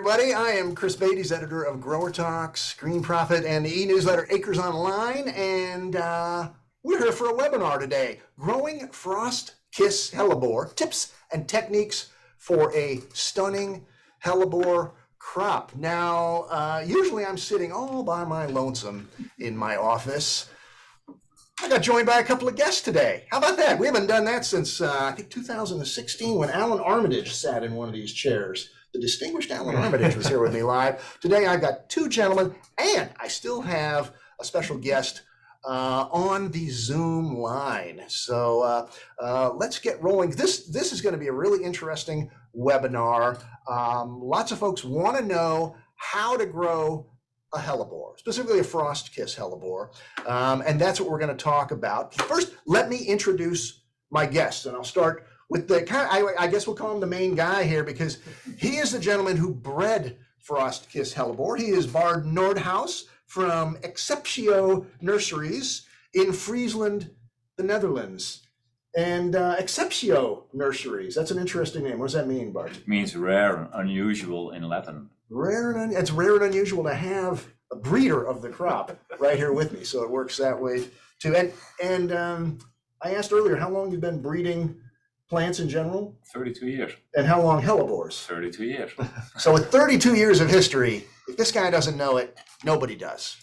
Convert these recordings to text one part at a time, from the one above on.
everybody. I am Chris Beatties, editor of Grower Talks, Green Profit, and the e-newsletter Acres Online, and we're here for a webinar today, Growing Frostkiss Hellebore, Tips and Techniques for a Stunning Hellebore Crop. Now, usually I'm sitting all by my lonesome in my office. I got joined by a couple of guests today. How about that? We haven't done that since, I think, 2016 when Alan Armitage sat in one of these chairs. The distinguished Alan Armitage was here with me live. Today I've got two gentlemen, and I still have a special guest on the Zoom line. So let's get rolling. This is going to be a really interesting webinar. Lots of folks want to know how to grow a hellebore, specifically a Frostkiss hellebore, and that's what we're going to talk about. First, let me introduce my guests, and I'll start with the I guess we'll call him the main guy here because he is the gentleman who bred Frostkiss hellebore. He is Bart Noordhuis from Exceptio Nurseries in Friesland, the Netherlands. And Exceptio Nurseries, that's an interesting name. What does that mean, Bart? It means rare and unusual in Latin. It's rare and unusual to have a breeder of the crop right here with me, so it works that way too. And I asked earlier how long you've been breeding plants in general? 32 years. And how long hellebores? 32 years. So with 32 years of history, if this guy doesn't know it, nobody does.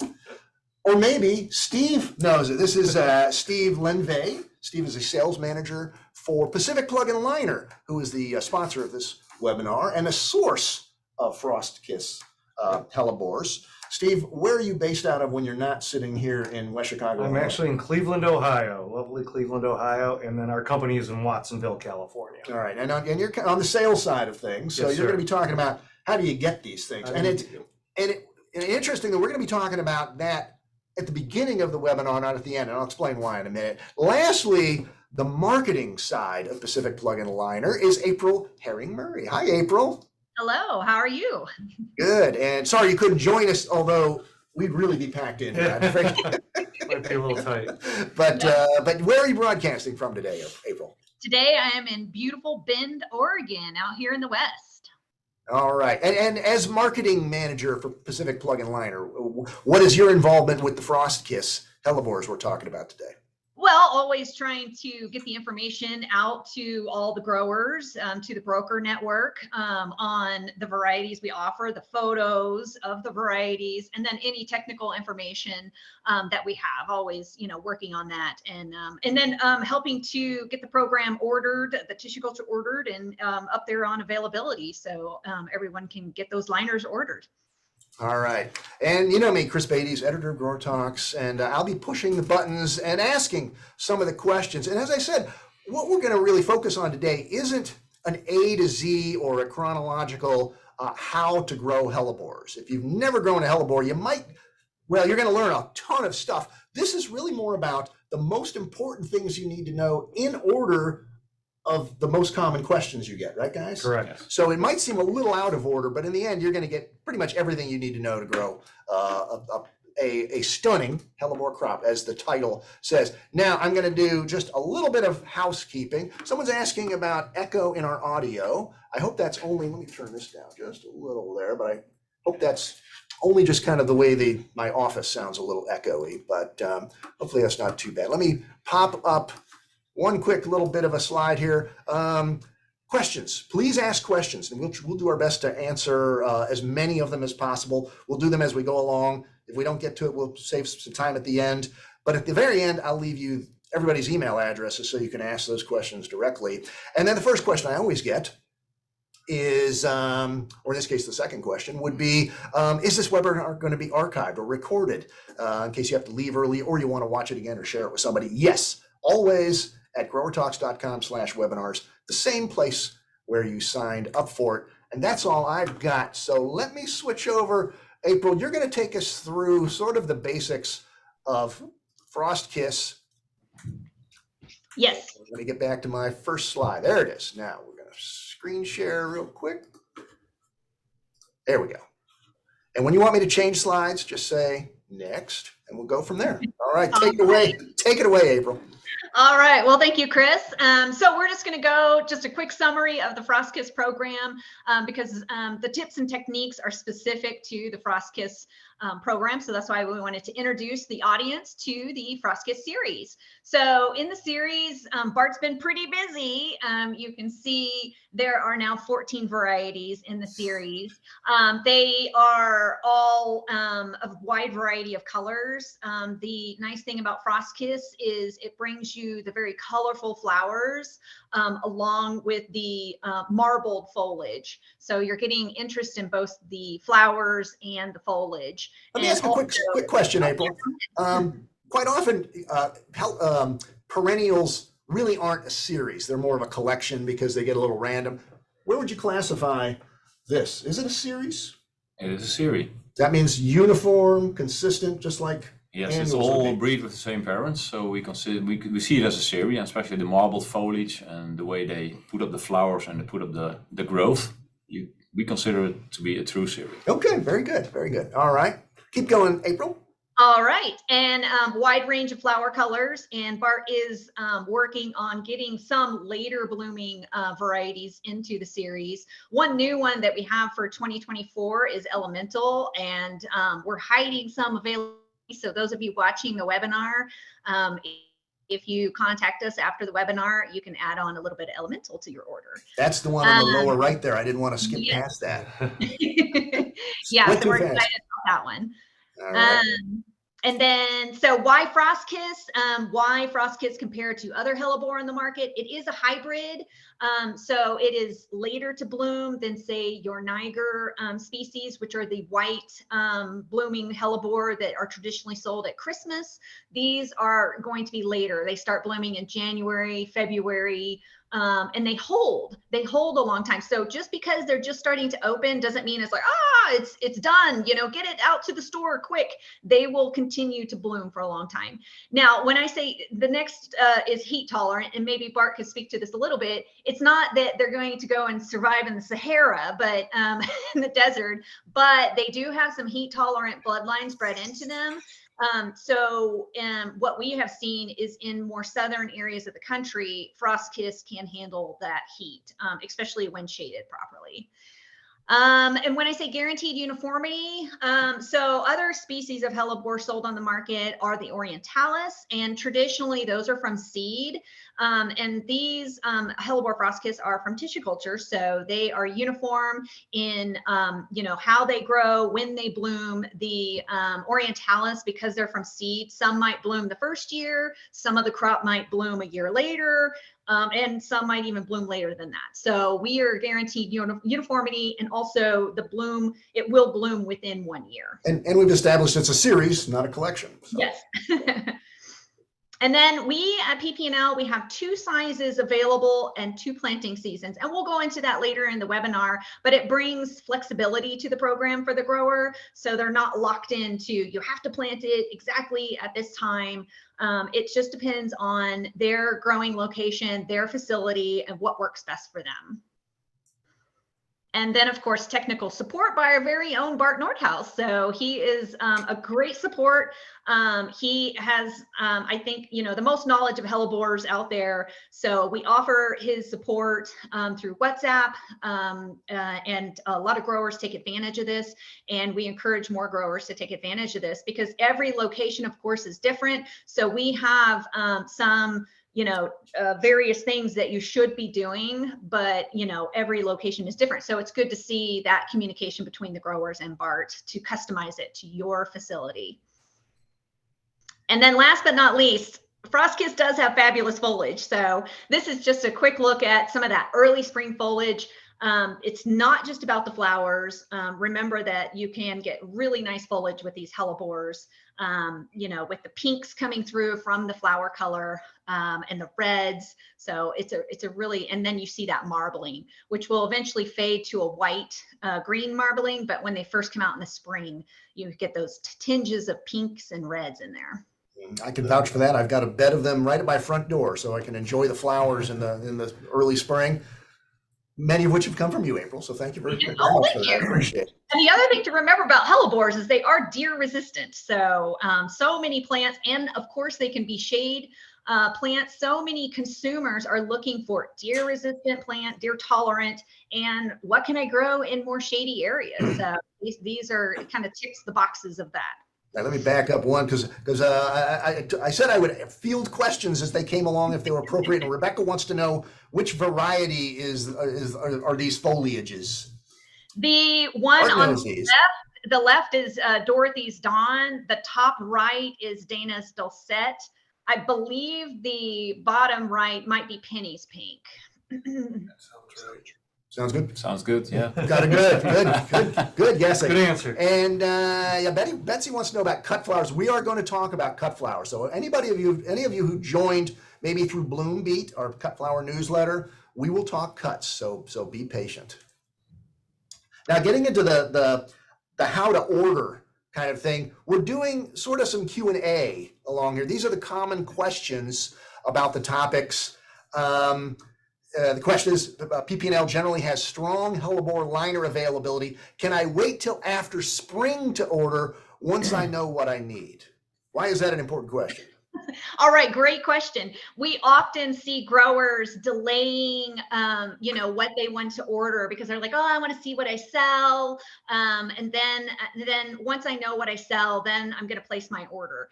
Or maybe Steve knows it. This is Steve Lenvey. Steve is a sales manager for Pacific Plug and Liner, who is the sponsor of this webinar and a source of Frostkiss hellebores. Steve, where are you based out of when you're not sitting here in West Chicago? I'm actually in Cleveland, Ohio, lovely Cleveland, Ohio, and then our company is in Watsonville, California. All right, and you're on the sales side of things, so Yes, you're sir. going to be talking about how do you get these things, and interesting that we're going to be talking about that at the beginning of the webinar, not at the end, and I'll explain why in a minute. Lastly, the marketing side of Pacific Plug and Liner is April Herring-Murray. Hi, April. Hello, how are you? Good, and sorry you couldn't join us, although we'd really be packed in. Might be a little tight. But where are you broadcasting from today, April? Today I am in beautiful Bend, Oregon, out here in the West. All right, and as marketing manager for Pacific Plug and Liner, what is your involvement with the Frostkiss hellebores we're talking about today? Well, always trying to get the information out to all the growers, to the broker network on the varieties we offer, the photos of the varieties, and then any technical information that we have. Always, working on that, and then helping to get the program ordered, the tissue culture ordered, and up there on availability, so everyone can get those liners ordered. All right. And you know me, Chris Beatties, editor of Grower Talks, and I'll be pushing the buttons and asking some of the questions. And as I said, what we're going to really focus on today isn't an A to Z or a chronological how to grow hellebores. If you've never grown a hellebore, you're going to learn a ton of stuff. This is really more about the most important things you need to know in order of the most common questions you get, right, guys? Correct. So it might seem a little out of order, but in the end, you're going to get pretty much everything you need to know to grow a stunning hellebore crop, as the title says. Now, I'm going to do just a little bit of housekeeping. Someone's asking about echo in our audio. I hope that's only, let me turn this down just a little there, but I hope that's only just kind of the way my office sounds a little echoey, but hopefully that's not too bad. Let me pop up one quick little bit of a slide here. Questions, please ask questions, and we'll do our best to answer as many of them as possible. We'll do them as we go along. If we don't get to it, we'll save some time at the end. But at the very end, I'll leave you everybody's email addresses so you can ask those questions directly. And then the first question I always get is, or in this case, the second question would be, is this webinar going to be archived or recorded in case you have to leave early or you want to watch it again or share it with somebody? Yes, always at growertalks.com/webinars, the same place where you signed up for it. And that's all I've got. So let me switch over. April, you're going to take us through sort of the basics of Frostkiss. Yes. Let me get back to my first slide. There it is. Now we're going to screen share real quick. There we go. And when you want me to change slides, just say next, and we'll go from there. All right, take it away. Take it away, April. All right. Well, thank you, Chris. So we're just going to go just a quick summary of the Frostkiss program because the tips and techniques are specific to the Frostkiss program. So that's why we wanted to introduce the audience to the Frostkiss series. So in the series, Bart's been pretty busy. You can see there are now 14 varieties in the series. They are all a wide variety of colors. The nice thing about Frostkiss is it brings you the very colorful flowers along with the marbled foliage. So you're getting interest in both the flowers and the foliage. Let me ask a quick question, April. Quite often, perennials really aren't a series. They're more of a collection because they get a little random. Where would you classify this? Is it a series? It is a series. That means uniform, consistent, just like Yes, it's all breed with the same parents, so we consider we see it as a series, and especially the marbled foliage and the way they put up the flowers and they put up the growth. We consider it to be a true series. Okay, very good, very good. All right, keep going, April. All right, and wide range of flower colors, and Bart is working on getting some later blooming varieties into the series. One new one that we have for 2024 is Elemental, and we're hiding some available. So those of you watching the webinar, if you contact us after the webinar, you can add on a little bit of Elemental to your order. That's the one on the lower right there. I didn't want to skip past that. Yeah, so we're excited about that one. All right. And then, so why Frostkiss? Why Frostkiss compared to other Hellebore in the market? It is a hybrid. So it is later to bloom than say your Niger species, which are the white blooming Hellebore that are traditionally sold at Christmas. These are going to be later. They start blooming in January, February, and they hold a long time. So just because they're just starting to open doesn't mean it's like, it's done, you know, get it out to the store quick. They will continue to bloom for a long time. Now, when I say the next is heat tolerant, and maybe Bart could speak to this a little bit, it's not that they're going to go and survive in the Sahara, but in the desert, but they do have some heat tolerant bloodlines bred into them. What we have seen is in more southern areas of the country, Frostkiss can handle that heat, especially when shaded properly. And when I say guaranteed uniformity, so other species of Hellebore sold on the market are the Orientalis, and traditionally those are from seed. And these Hellebore Frostkiss are from tissue culture, so they are uniform in how they grow, when they bloom. The Orientalis, because they're from seed, some might bloom the first year, some of the crop might bloom a year later. And some might even bloom later than that. So we are guaranteed uniformity, and also the bloom, it will bloom within 1 year. And we've established it's a series, not a collection. So. Yes. And then we at PP&L, we have 2 sizes available and 2 planting seasons. And we'll go into that later in the webinar, but it brings flexibility to the program for the grower. So they're not locked into, you have to plant it exactly at this time. It just depends on their growing location, their facility, and what works best for them. And then, of course, technical support by our very own Bart Noordhuis. So he is a great support. He has, I think, the most knowledge of Hellebores out there. So we offer his support through WhatsApp, and a lot of growers take advantage of this. And we encourage more growers to take advantage of this because every location, of course, is different. So we have some various things that you should be doing, but every location is different. So it's good to see that communication between the growers and Bart to customize it to your facility. And then last but not least, Frostkiss does have fabulous foliage. So this is just a quick look at some of that early spring foliage. It's not just about the flowers. Remember that you can get really nice foliage with these Hellebores, with the pinks coming through from the flower color, and the reds. So it's a really, and then you see that marbling, which will eventually fade to a white, green marbling. But when they first come out in the spring, you get those tinges of pinks and reds in there. I can vouch for that. I've got a bed of them right at my front door, so I can enjoy the flowers in the early spring. Many of which have come from you, April. So thank you very much for that. I appreciate it. And the other thing to remember about Hellebores is they are deer resistant. So, so many plants, and of course they can be shade plants. So many consumers are looking for deer resistant plant, deer tolerant, and what can I grow in more shady areas? These are kind of ticks the boxes of that. Now, let me back up one because I said I would field questions as they came along if they were appropriate. And Rebecca wants to know which variety are these foliages? The one Bart on knows these. the left is Dorothy's Dawn. The top right is Dana's Dulcet. I believe the bottom right might be Penny's Pink. Sounds good. Sounds good. Yeah. Got it. Good guessing. Good answer. And yeah, Betsy wants to know about cut flowers. We are going to talk about cut flowers. So any of you who joined maybe through Bloom Beat, our cut flower newsletter, we will talk cuts. So be patient. Now, getting into the how to order kind of thing, we're doing sort of some Q&A along here. These are the common questions about the topics. The question is, PP&L generally has strong Hellebore liner availability. Can I wait till after spring to order once I know what I need? Why is that an important question? All right, great question. We often see growers delaying, what they want to order because they're like, oh, I want to see what I sell. And then once I know what I sell, then I'm going to place my order.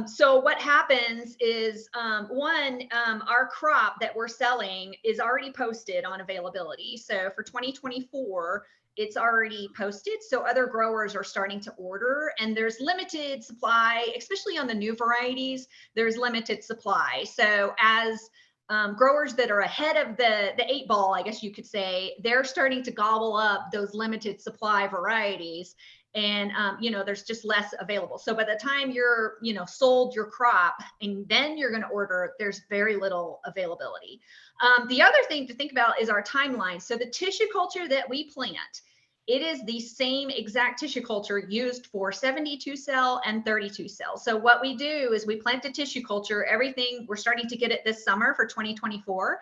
So what happens is, our crop that we're selling is already posted on availability. So for 2024, it's already posted. So other growers are starting to order, and there's limited supply, especially on the new varieties, there's limited supply. So as growers that are ahead of the 8 ball, I guess you could say, they're starting to gobble up those limited supply varieties. And, there's just less available. So by the time you're, sold your crop and then you're going to order, there's very little availability. The other thing to think about is our timeline. So the tissue culture that we plant, it is the same exact tissue culture used for 72 cell and 32 cell. So what we do is we plant the tissue culture, everything, we're starting to get it this summer for 2024.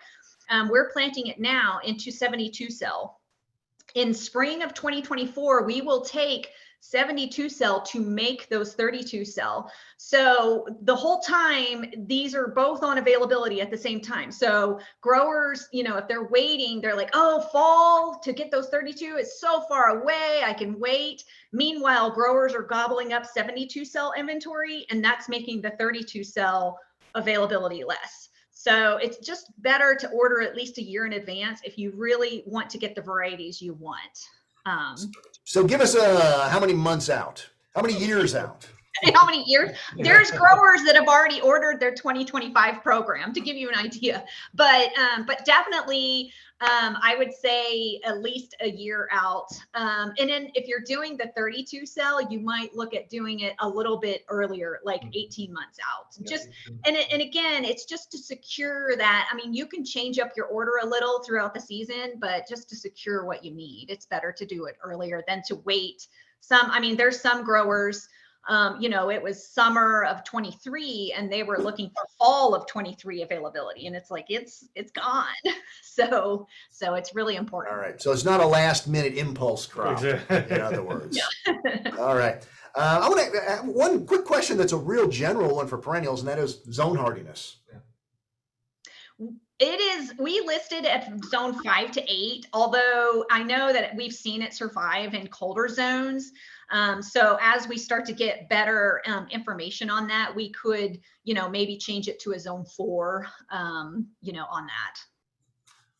We're planting it now into 72 cell. In spring of 2024, we will take 72 cell to make those 32 cell. So the whole time, these are both on availability at the same time. So growers, if they're waiting, they're like, oh, fall to get those 32 is so far away, I can wait. Meanwhile, growers are gobbling up 72 cell inventory, and that's making the 32 cell availability less. So it's just better to order at least a year in advance if you really want to get the varieties you want. So give us how many months out? How many years out? How many years? There's growers that have already ordered their 2025 program, to give you an idea. But definitely, I would say at least a year out. And then if you're doing the 32 cell, you might look at doing it a little bit earlier, like 18 months out. And again, it's just to secure that. I mean, you can change up your order a little throughout the season, but just to secure what you need, it's better to do it earlier than to wait. There's some growers, it was summer of 23 and they were looking for fall of 23 availability, and it's like, it's gone. So it's really important. All right. So it's not a last minute impulse crop, in other words. Yeah. All right. I want to have one quick question that's a real general one for perennials, and that is zone hardiness. It is, we listed at zone 5 to 8, although I know that we've seen it survive in colder zones. So as we start to get better information on that, we could, maybe change it to a zone 4, on that.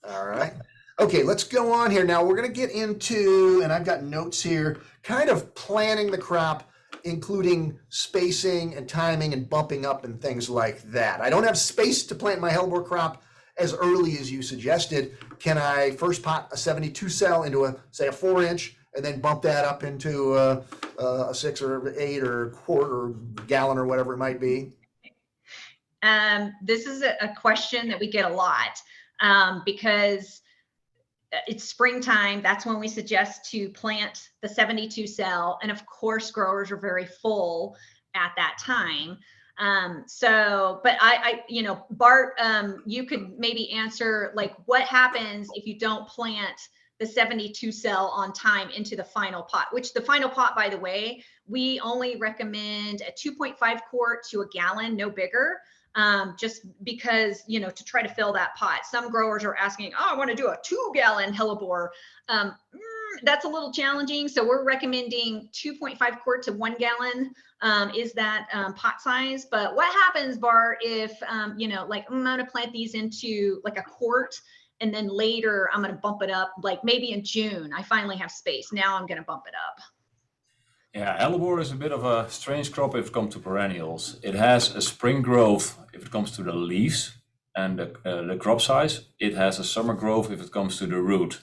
All right. Okay, let's go on here. Now we're going to get into, and I've got notes here, kind of planning the crop, including spacing and timing and bumping up and things like that. I don't have space to plant my Hellebore crop as early as you suggested. Can I first pot a 72 cell into say a 4-inch and then bump that up into a 6 or 8 or quarter gallon or whatever it might be? This is a question that we get a lot because it's springtime. That's when we suggest to plant the 72 cell. And of course, growers are very full at that time. But Bart, you could maybe answer, like, what happens if you don't plant the 72 cell on time into the final pot, which the final pot, by the way, we only recommend a 2.5 quart to a gallon, no bigger. just because, to try to fill that pot. Some growers are asking, oh, I want to do a 2-gallon Hellebore. That's a little challenging. So we're recommending 2.5 quart to 1 gallon is that pot size. But what happens, Bart, if, like I'm going to plant these into like a quart, and then later I'm going to bump it up, like maybe in June, I finally have space. Now I'm going to bump it up. Yeah, Hellebore is a bit of a strange crop if it comes to perennials. It has a spring growth if it comes to the leaves and the crop size. It has a summer growth if it comes to the root.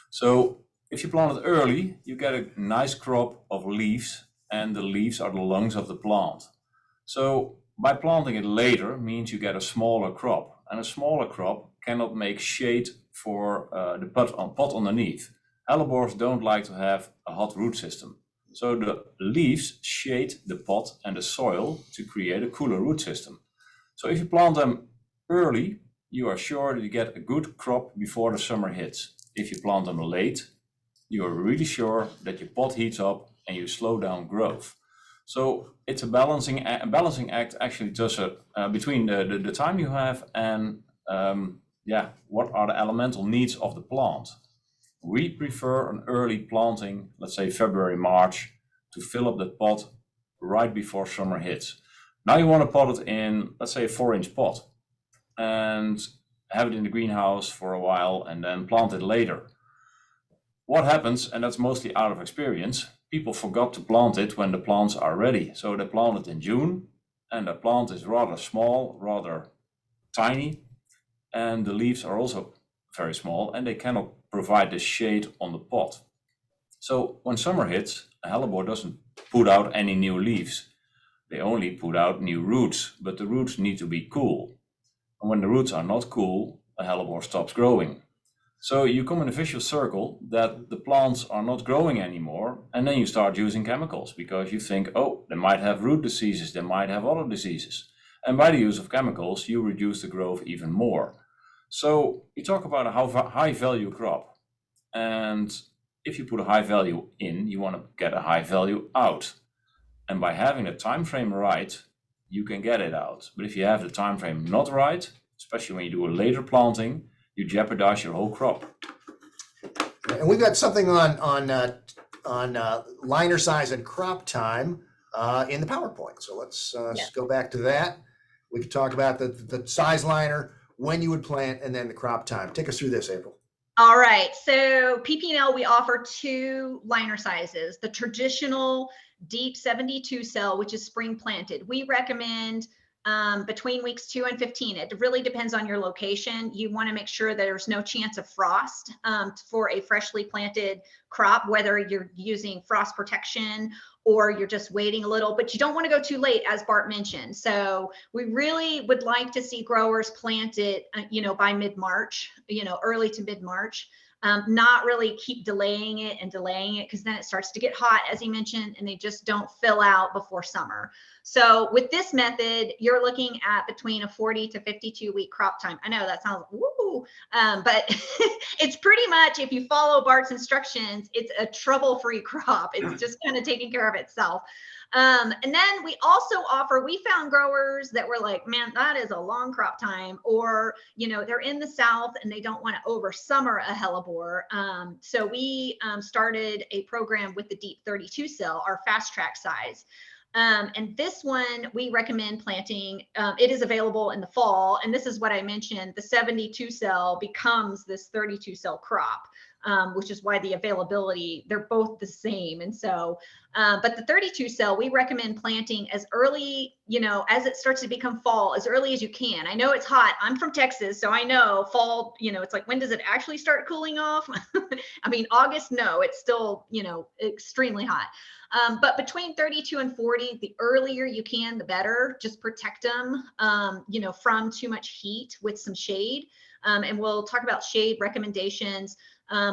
So if you plant it early, you get a nice crop of leaves, and the leaves are the lungs of the plant. So by planting it later means you get a smaller crop, and a smaller crop cannot make shade for the pot underneath. Hellebores don't like to have a hot root system. So the leaves shade the pot and the soil to create a cooler root system. So if you plant them early, you are sure that you get a good crop before the summer hits. If you plant them late, you are really sure that your pot heats up and you slow down growth. So it's a balancing act actually just between the time you have and what are the elemental needs of the plant. We prefer an early planting, let's say February, March, to fill up the pot right before summer hits. Now you want to pot it in, let's say, a 4-inch pot and have it in the greenhouse for a while and then plant it later. What happens, and that's mostly out of experience, people forgot to plant it when the plants are ready. So they plant it in June, and the plant is rather small, rather tiny, and the leaves are also very small, and they cannot provide the shade on the pot. So when summer hits, a Hellebore doesn't put out any new leaves. They only put out new roots, but the roots need to be cool. And when the roots are not cool, a Hellebore stops growing. So you come in a vicious circle that the plants are not growing anymore, and then you start using chemicals because you think, oh, they might have root diseases, they might have other diseases. And by the use of chemicals, you reduce the growth even more. So you talk about a high value crop, and if you put a high value in, you want to get a high value out. And by having the time frame right, you can get it out. But if you have the time frame not right, especially when you do a later planting, you jeopardize your whole crop. And we've got something on liner size and crop time in the PowerPoint. So let's go back to that. We could talk about the size liner, when you would plant, and then the crop time. Take us through this, April. All right. So PP&L, we offer 2 liner sizes. The traditional deep 72 cell, which is spring planted. We recommend between weeks 2 and 15. It really depends on your location. You want to make sure that there's no chance of frost for a freshly planted crop, whether you're using frost protection or you're just waiting a little, but you don't want to go too late, as Bart mentioned. So we really would like to see growers plant it, by mid-March, early to mid-March. Not really keep delaying it because then it starts to get hot, as he mentioned, and they just don't fill out before summer. So with this method, you're looking at between a 40 to 52 week crop time. I know that sounds woo, but it's pretty much, if you follow Bart's instructions, it's a trouble-free crop. It's just kind of taking care of itself. And then we also offer, we found growers that were like, man, that is a long crop time, or, they're in the South and they don't want to over summer a Hellebore. So we started a program with the deep 32 cell, our fast track size. And this one we recommend planting. It is available in the fall. And this is what I mentioned, the 72 cell becomes this 32 cell crop. Which is why the availability, they're both the same. And so, but the 32 cell, we recommend planting as early, as it starts to become fall, as early as you can. I know it's hot. I'm from Texas, so I know fall, it's like, when does it actually start cooling off? I mean, August, no, it's still, extremely hot. But between 32 and 40, the earlier you can, the better. Just protect them, from too much heat with some shade. And we'll talk about shade recommendations.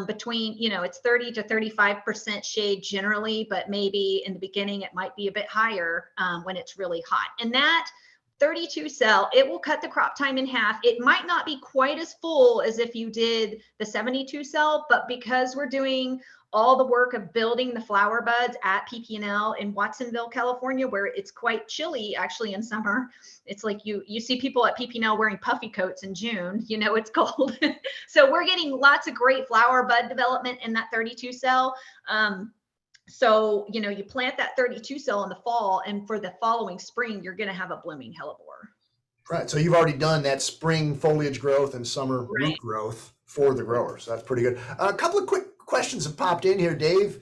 Between, it's 30 to 35% shade generally, but maybe in the beginning it might be a bit higher when it's really hot. And that 32 cell, it will cut the crop time in half. It might not be quite as full as if you did the 72 cell, but because we're doing all the work of building the flower buds at PP&L in Watsonville, California, where it's quite chilly actually in summer. It's like you see people at PP&L wearing puffy coats in June, you know it's cold. So we're getting lots of great flower bud development in that 32 cell. So, you know, you plant that 32 cell in the fall, and for the following spring, you're going to have a blooming hellebore. Right. So you've already done that spring foliage growth and summer root Right. growth for the growers. So that's pretty good. A couple of quick questions have popped in here. Dave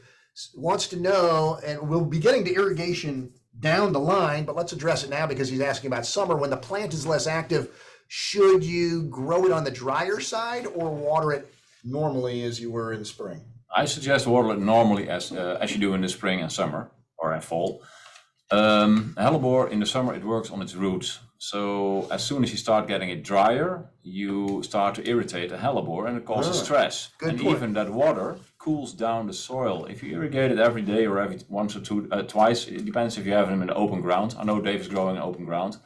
wants to know, and we'll be getting to irrigation down the line, but let's address it now because he's asking about summer. When the plant is less active, should you grow it on the drier side or water it normally as you were in the spring? I suggest water it normally as you do in the spring and summer or in fall. Hellebore in the summer, it works on its roots. So as soon as you start getting it drier, you start to irritate the hellebore and it causes stress. Good and point. even that water cools down the soil. If you irrigate it every day or every once or twice, it depends if you have them in open ground. I know Dave is growing in open ground.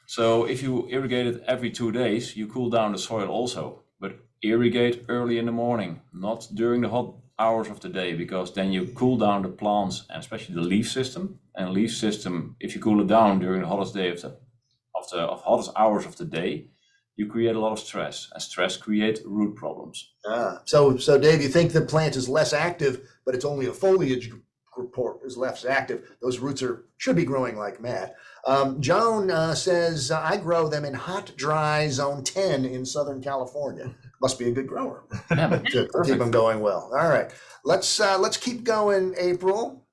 So if you irrigate it every 2 days, you cool down the soil also. But irrigate early in the morning, not during the hot hours of the day, because then you cool down the plants and especially the leaf system. And leaf system, if you cool it down during the hottest day of hottest hours of the day, you create a lot of stress, and stress creates root problems. So Dave, you think the plant is less active, but it's only a foliage report is less active. Those roots should be growing like mad. Joan says, I grow them in hot, dry zone 10 in Southern California. Must be a good grower to keep them going well. All right, let's keep going, April.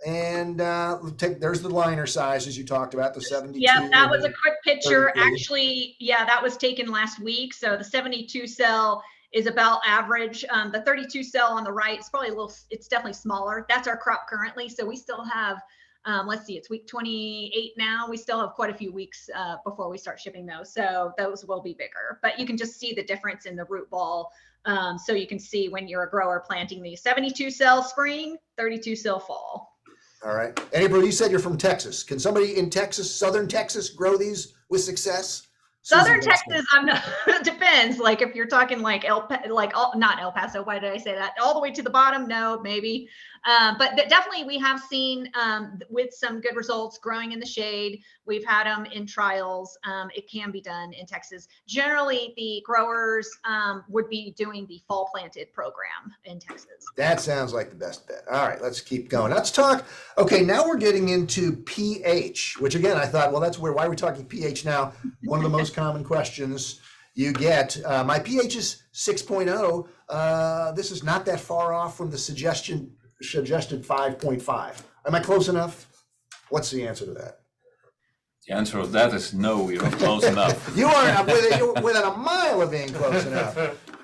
And there's the liner size as you talked about, the 72. Yeah, that was a quick picture. 33. Actually, yeah, that was taken last week. So the 72 cell is about average. The 32 cell on the right is probably it's definitely smaller. That's our crop currently. So we still have, let's see, it's week 28 now. We still have quite a few weeks before we start shipping those. So those will be bigger, but you can just see the difference in the root ball. So you can see when you're a grower planting these 72 cell spring, 32 cell fall. All right. And April, you said you're from Texas. Can somebody in Texas, Southern Texas, grow these with success? Southern Texas, I'm not, depends. Like if you're talking like not El Paso, why did I say that? All the way to the bottom, no, maybe. But definitely we have seen with some good results growing in the shade. We've had them in trials. It can be done in Texas. Generally, the growers would be doing the fall planted program in Texas. That sounds like the best bet. All right, let's keep going. Let's talk. Okay, now we're getting into pH, which again, I thought, well, that's why are we talking pH now? One of the most common questions you get. My pH is 6.0. This is not that far off from the suggested 5.5. Am I close enough? What's the answer to that? The answer of that is no, you're not close enough. You are within a mile of being close enough.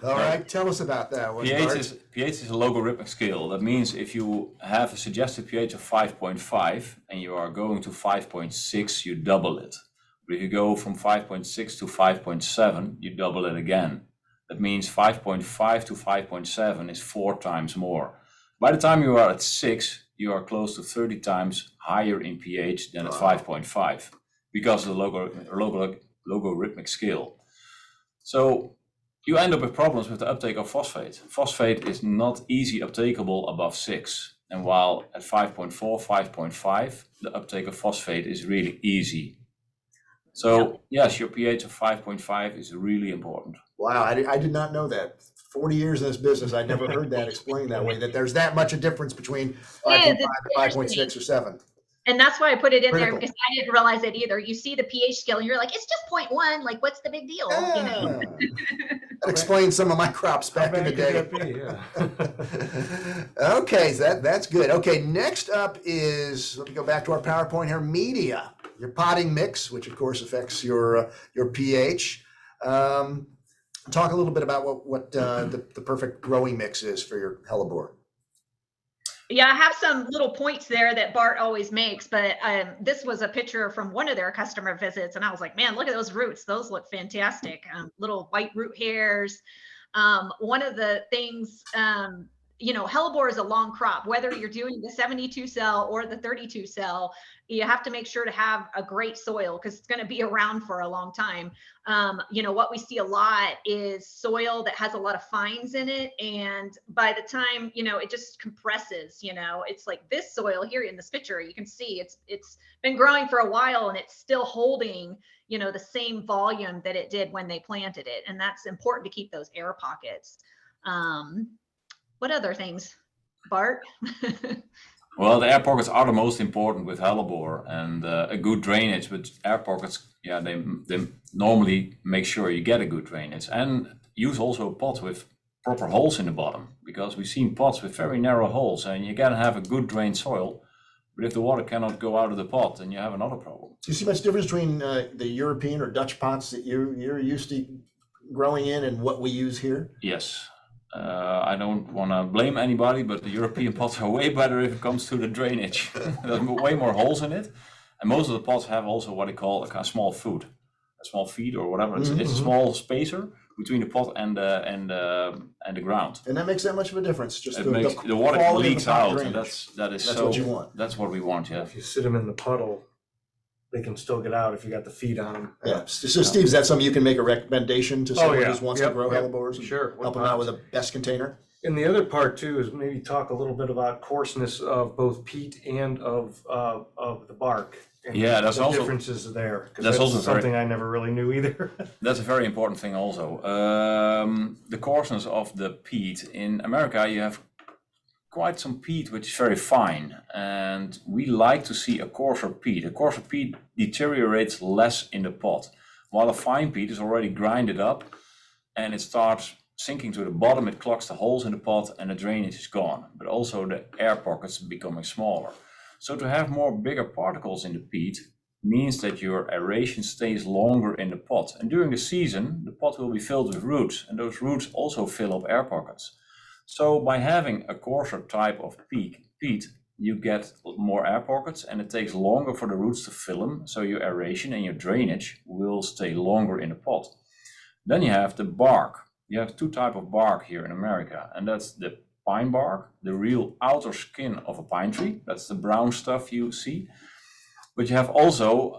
All right, tell us about that one. pH is a logarithmic scale. That means if you have a suggested pH of 5.5 and you are going to 5.6, you double it. But if you go from 5.6 to 5.7, you double it again. That means 5.5 to 5.7 is 4 times more. By the time you are at 6, you are close to 30 times higher in pH than at 5.5 because of the logarithmic scale. So you end up with problems with the uptake of phosphate. Phosphate is not easy uptakeable above 6. And while at 5.4, 5.5, the uptake of phosphate is really easy. So yes, your pH of 5.5 is really important. Wow, I did not know that. 40 years in this business, I'd never heard that explained that way, that there's that much a difference between 5.5 and 5.6 or 7. And that's why I put it in Critical. there, because I didn't realize it either. You see the pH scale and you're like, it's just 0.1. Like, what's the big deal? You know? That explains some of my crops back in the day. Okay, so that's good. Okay, next up is, let me go back to our PowerPoint here, media. Your potting mix, which of course affects your pH. Talk a little bit about what the perfect growing mix is for your hellebore. Yeah, I have some little points there that Bart always makes, but this was a picture from one of their customer visits, and I was like, man, look at those roots. Those look fantastic. Little white root hairs. One of the things Hellebore is a long crop. Whether you're doing the 72 cell or the 32 cell, you have to make sure to have a great soil because it's going to be around for a long time. What we see a lot is soil that has a lot of fines in it. And by the time, it just compresses, it's like this soil here in this picture, you can see it's been growing for a while and it's still holding, the same volume that it did when they planted it. And that's important to keep those air pockets. What other things, Bart? Well, the air pockets are the most important with Hellebore, and a good drainage with air pockets. Yeah, they normally make sure you get a good drainage, and use also a pot with proper holes in the bottom, because we've seen pots with very narrow holes, and you gotta have a good drained soil. But if the water cannot go out of the pot, then you have another problem. Do you see much difference between the European or Dutch pots that you're used to growing in and what we use here? Yes. I don't want to blame anybody, but the European pots are way better if it comes to the drainage. There's way more holes in it, and most of the pots have also what they call a kind of small feed or whatever. It's a small spacer between the pot and the ground. And that makes that much of a difference. Just the water leaks out, and that's what you want. That's what we want. Yeah. If you sit them in the puddle, they can still get out if you got the feed on them. Yeah. So Steve, is that something you can make a recommendation to someone who wants to grow Hellebores? And sure. help them out with a best container? And the other part too is maybe talk a little bit about coarseness of both peat and of the bark. And yeah, that's the also differences there. That's also something I never really knew either. That's a very important thing also. The coarseness of the peat. In America, you have quite some peat which is very fine, and we like to see a coarser peat. A coarser peat deteriorates less in the pot, while a fine peat is already grinded up and it starts sinking to the bottom. It clogs the holes in the pot and the drainage is gone, but also the air pockets becoming smaller. So to have more bigger particles in the peat means that your aeration stays longer in the pot, and during the season the pot will be filled with roots, and those roots also fill up air pockets. So by having a coarser type of peat, you get more air pockets, and it takes longer for the roots to fill them, so your aeration and your drainage will stay longer in the pot. Then you have the bark. You have two types of bark here in America, and that's the pine bark, the real outer skin of a pine tree. That's the brown stuff you see. But you have also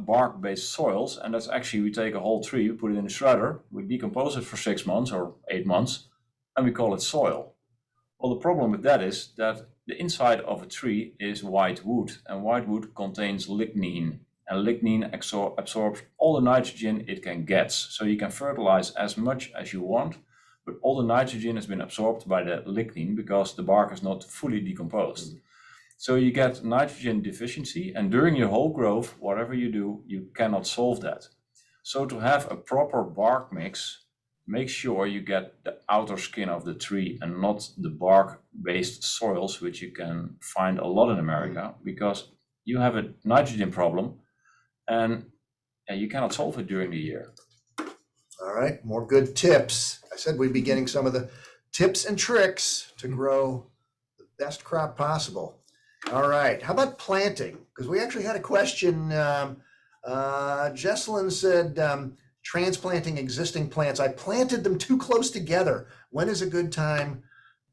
bark-based soils, and that's actually, we take a whole tree, we put it in a shredder, we decompose it for 6 months or 8 months, and we call it soil. Well, the problem with that is that the inside of a tree is white wood, and white wood contains lignin, and lignin absorbs all the nitrogen it can get. So you can fertilize as much as you want, but all the nitrogen has been absorbed by the lignin because the bark is not fully decomposed. So you get nitrogen deficiency, and during your whole growth, whatever you do, you cannot solve that. So to have a proper bark mix, make sure you get the outer skin of the tree and not the bark-based soils, which you can find a lot in America, because you have a nitrogen problem and you cannot solve it during the year. All right, more good tips. I said we'd be getting some of the tips and tricks to grow the best crop possible. All right, how about planting? Because we actually had a question. Jesselyn said, transplanting existing plants. I planted them too close together. When is a good time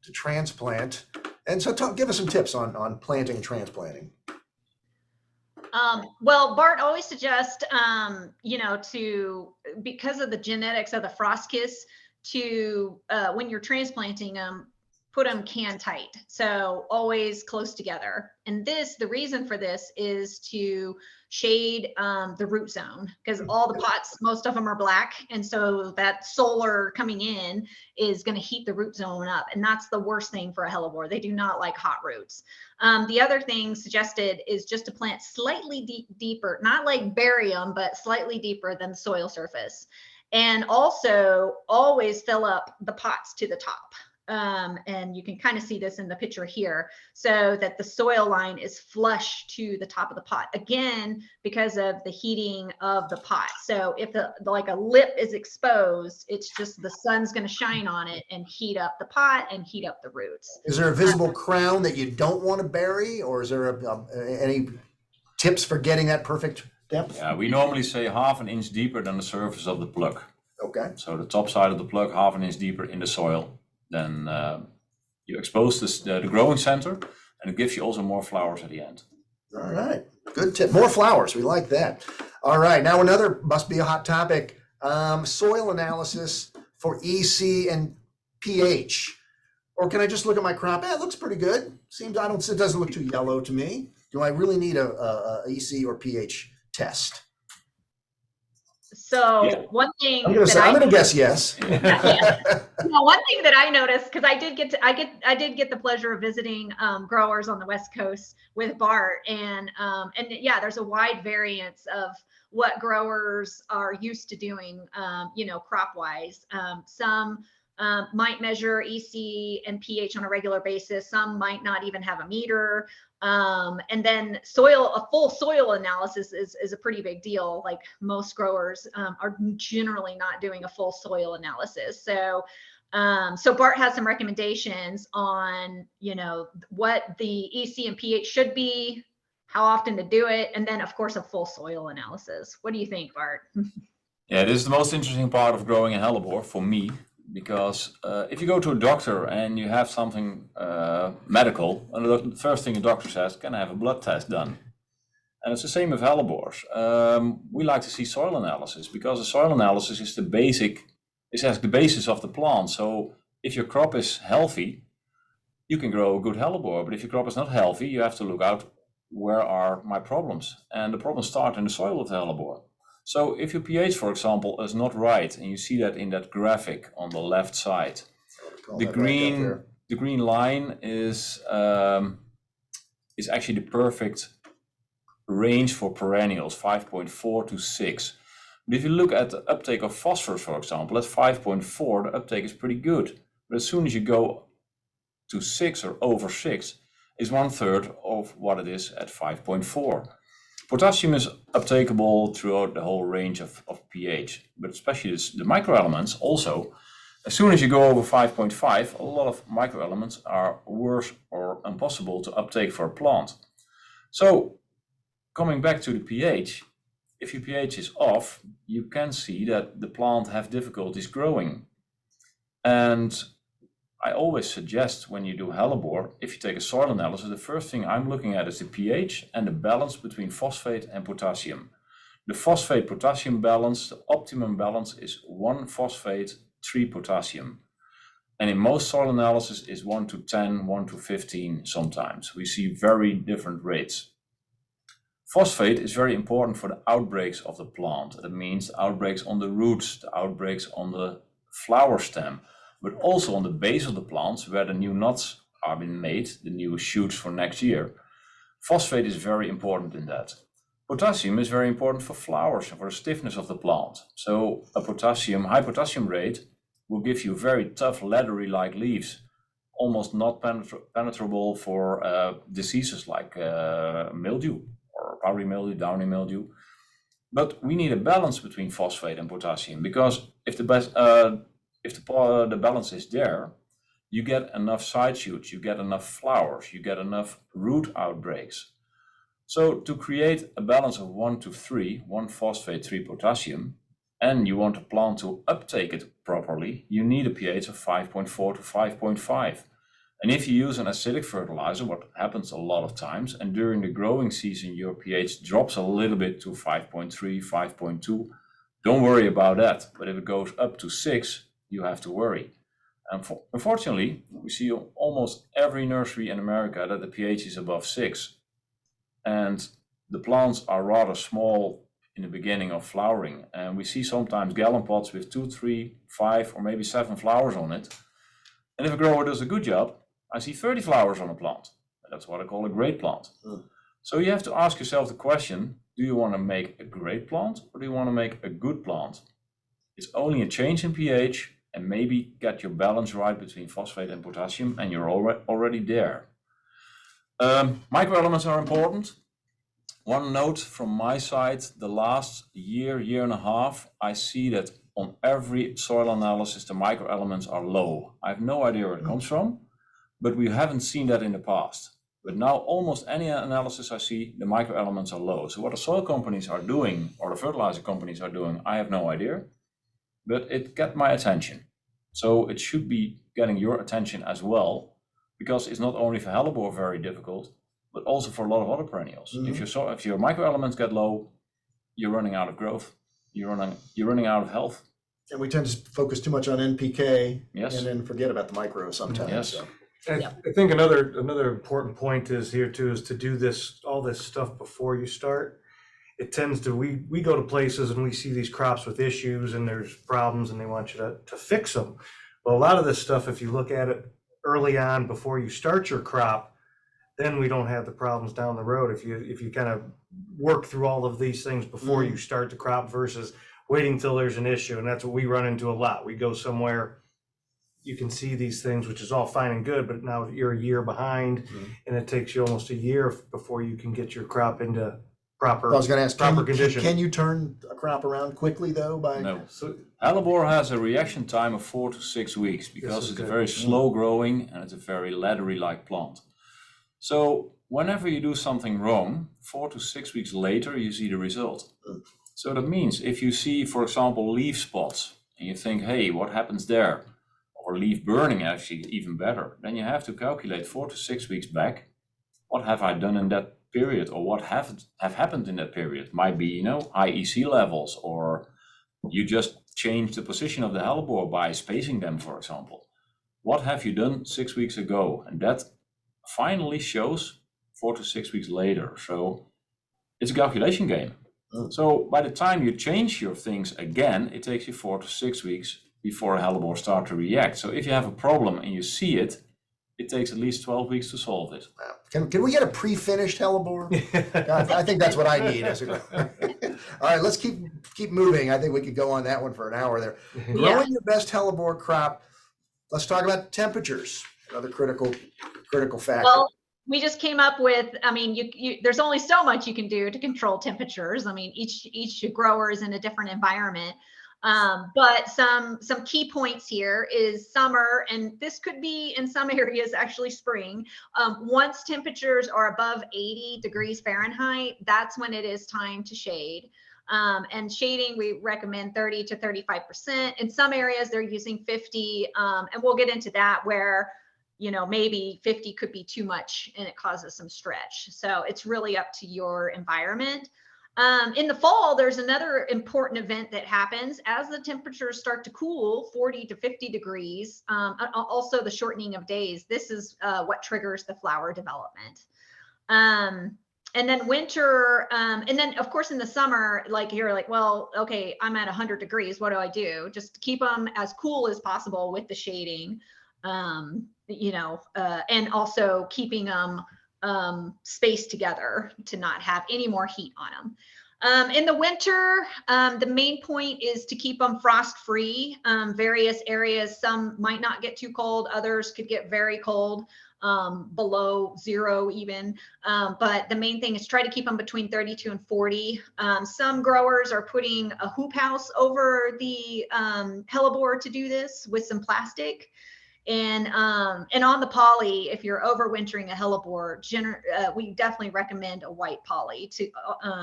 to transplant? And so give us some tips on planting and transplanting. Well, Bart always suggests, because of the genetics of the Frostkiss, to when you're transplanting them, put them can tight. So always close together. And the reason for this is to shade the root zone, because all the pots, most of them are black. And so that solar coming in is going to heat the root zone up. And that's the worst thing for a hellebore. They do not like hot roots. The other thing suggested is just to plant slightly deeper, not like bury them, but slightly deeper than the soil surface. And also always fill up the pots to the top. And you can kind of see this in the picture here, so that the soil line is flush to the top of the pot, again because of the heating of the pot. So if like a lip is exposed, it's just the sun's going to shine on it and heat up the pot and heat up the roots. Is there a visible crown that you don't want to bury, or is there any tips for getting that perfect depth? Yeah, we normally say 1/2 inch deeper than the surface of the plug. Okay. So the top side of the plug 1/2 inch deeper in the soil than You expose the growing center, and it gives you also more flowers at the end. All right, good tip. More flowers, we like that. All right, now another must be a hot topic, soil analysis for EC and pH. Or can I just look at my crop? It looks pretty good. It doesn't look too yellow to me. Do I really need a EC or pH test? So Yeah. one thing I'm gonna guess yes. Well, one thing that I noticed, because I did get the pleasure of visiting growers on the West Coast with Bart, and yeah, there's a wide variance of what growers are used to doing, crop wise. Some might measure EC and pH on a regular basis. Some might not even have a meter. And then a full soil analysis is a pretty big deal. Like most growers are generally not doing a full soil analysis. So Bart has some recommendations on, what the EC and pH should be, how often to do it, and then of course a full soil analysis. What do you think, Bart? Yeah, this is the most interesting part of growing a hellebore for me, because if you go to a doctor and you have something medical, and the first thing the doctor says, can I have a blood test done? And it's the same with hellebores. We like to see soil analysis, because the soil analysis is the basis of the plant. So if your crop is healthy, you can grow a good hellebore. But if your crop is not healthy, you have to look out, where are my problems? And the problems start in the soil of the hellebore. So if your pH, for example, is not right, and you see that in that graphic on the left side, the green line is actually the perfect range for perennials, 5.4 to 6. But if you look at the uptake of phosphorus, for example, at 5.4, the uptake is pretty good. But as soon as you go to 6 or over 6, is 1/3 of what it is at 5.4. Potassium is uptakeable throughout the whole range of pH, but especially the microelements also. As soon as you go over 5.5, a lot of microelements are worse or impossible to uptake for a plant. So coming back to the pH, if your pH is off, you can see that the plant have difficulties growing. And I always suggest, when you do hellebore, if you take a soil analysis, the first thing I'm looking at is the pH and the balance between phosphate and potassium. The phosphate-potassium balance, the optimum balance, is 1 phosphate, 3 potassium. And in most soil analysis is 1 to 10, 1 to 15 sometimes. We see very different rates. Phosphate is very important for the outbreaks of the plant. That means the outbreaks on the roots, the outbreaks on the flower stem, but also on the base of the plants where the new nuts are being made, the new shoots for next year. Phosphate is very important in that. Potassium is very important for flowers and for the stiffness of the plant. So a high potassium rate will give you very tough, leathery-like leaves, almost not penetrable for diseases like mildew or powdery mildew, downy mildew. But we need a balance between phosphate and potassium, because if the balance is there, you get enough side shoots, you get enough flowers, you get enough root outbreaks. So to create a balance of 1 to 3, 1 phosphate, 3 potassium, and you want a plant to uptake it properly, you need a pH of 5.4 to 5.5. And if you use an acidic fertilizer, what happens a lot of times, and during the growing season your pH drops a little bit to 5.3, 5.2, don't worry about that. But if it goes up to 6, you have to worry. And unfortunately, we see almost every nursery in America that the pH is above 6. And the plants are rather small in the beginning of flowering. And we see sometimes gallon pots with 2, 3, 5, or maybe 7 flowers on it. And if a grower does a good job, I see 30 flowers on a plant. That's what I call a great plant. So you have to ask yourself the question, do you want to make a great plant or do you want to make a good plant? It's only a change in pH and maybe get your balance right between phosphate and potassium, and you're already there. Microelements are important. One note from my side, the last year and a half, I see that on every soil analysis, the microelements are low. I have no idea where it comes from, but we haven't seen that in the past. But now almost any analysis I see, the microelements are low. So what the soil companies are doing, or the fertilizer companies are doing, I have no idea, but it got my attention. So it should be getting your attention as well. because it's not only for Hellebore very difficult, but also for a lot of other perennials. If your microelements get low, you're running out of growth. You're running out of health. And we tend to focus too much on NPK Yes. and then forget about the micro sometimes. Yes. So. I think another important point is here too, is to do all this stuff before you start. It tends to, we go to places and we see these crops with issues and there's problems and they want you to fix them. Well, a lot of this stuff, if you look at it early on before you start your crop, then we don't have the problems down the road. If you kind of work through all of these things before you start the crop versus waiting till there's an issue. And that's what we run into a lot. We go somewhere, you can see these things, which is all fine and good, but now you're a year behind and it takes you almost a year before you can get your crop into proper, I was going to ask, condition. Can you turn a crop around quickly though? No. Hellebore has a reaction time of 4 to 6 weeks because it's a very slow growing and it's a very leathery-like plant. So whenever you do something wrong, 4 to 6 weeks later, you see the result. So that means if you see, for example, leaf spots and you think, hey, what happens there? Or leaf burning, actually even better, then you have to calculate 4 to 6 weeks back. What have I done in that period, or what have happened in that period? Might be, high EC levels, or you just change the position of the Hellebore by spacing them, for example. What have you done 6 weeks ago? And that finally shows 4 to 6 weeks later. So it's a calculation game. So by the time you change your things again, it takes you 4 to 6 weeks before a Hellebore start to react. So if you have a problem and you see it, it takes at least 12 weeks to solve it. Wow. Can we get a pre-finished Hellebore? I think that's what I need. All right, let's keep moving. I think we could go on that one for an hour there. Growing your best Hellebore crop. Let's talk about temperatures, another critical factor. Well, we just came up with, there's only so much you can do to control temperatures. Each grower is in a different environment. But some key points here is summer, and this could be in some areas actually spring. Once temperatures are above 80 degrees Fahrenheit, that's when it is time to shade. And shading, we recommend 30 to 35%. In some areas, they're using 50, and we'll get into that where maybe 50 could be too much and it causes some stretch. So it's really up to your environment. In the fall, there's another important event that happens as the temperatures start to cool 40 to 50 degrees, also the shortening of days. This is what triggers the flower development. And then winter, and then of course in the summer, you're like, well, okay, I'm at 100 degrees. What do I do? Just keep them as cool as possible with the shading, and also keeping them spaced together to not have any more heat on them. In the winter, the main point is to keep them frost free. Various areas, some might not get too cold, others could get very cold, below 0 even. But the main thing is try to keep them between 32 and 40. Some growers are putting a hoop house over the Hellebore to do this with some plastic. And on the poly, if you're overwintering a Hellebore, we definitely recommend a white poly to,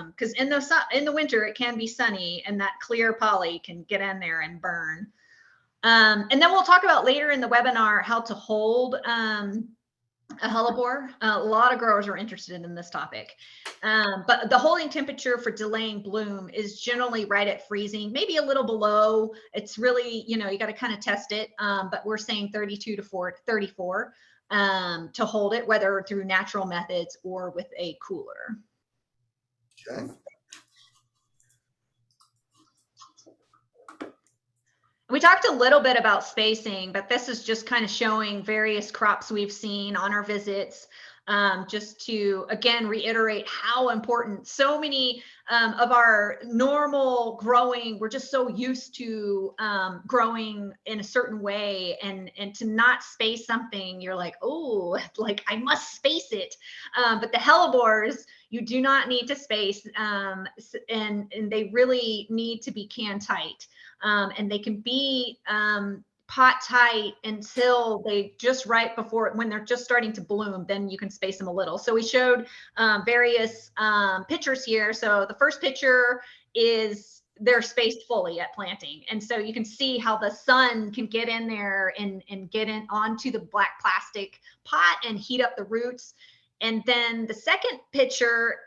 because in the winter it can be sunny, and that clear poly can get in there and burn. And then we'll talk about later in the webinar how to hold a Hellebore. A lot of growers are interested in this topic. But the holding temperature for delaying bloom is generally right at freezing, maybe a little below. It's really, you got to kind of test it. But we're saying 32 to 34 to hold it, whether through natural methods or with a cooler. Okay. We talked a little bit about spacing, but this is just kind of showing various crops we've seen on our visits, just to, again, reiterate how important so many of our normal growing, we're just so used to growing in a certain way, and to not space something, you're like, oh, I must space it. But the Hellebores, you do not need to space, and they really need to be can tight. And they can be pot tight until they just right before, when they're just starting to bloom, then you can space them a little. So we showed various pictures here. So the first picture is they're spaced fully at planting. And so you can see how the sun can get in there and get in onto the black plastic pot and heat up the roots. And then the second picture,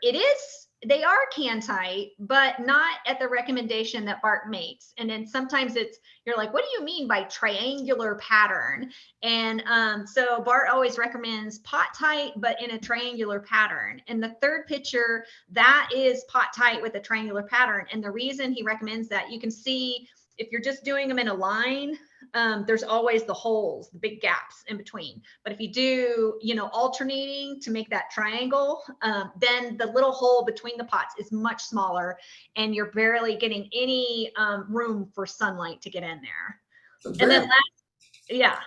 they are can tight, but not at the recommendation that Bart makes. And then sometimes you're like, what do you mean by triangular pattern? And so Bart always recommends pot tight, but in a triangular pattern. And the third picture, that is pot tight with a triangular pattern. And the reason he recommends that, you can see if you're just doing them in a line, there's always the holes, the big gaps in between. But if you do, alternating to make that triangle, then the little hole between the pots is much smaller and you're barely getting any room for sunlight to get in there. And then yeah,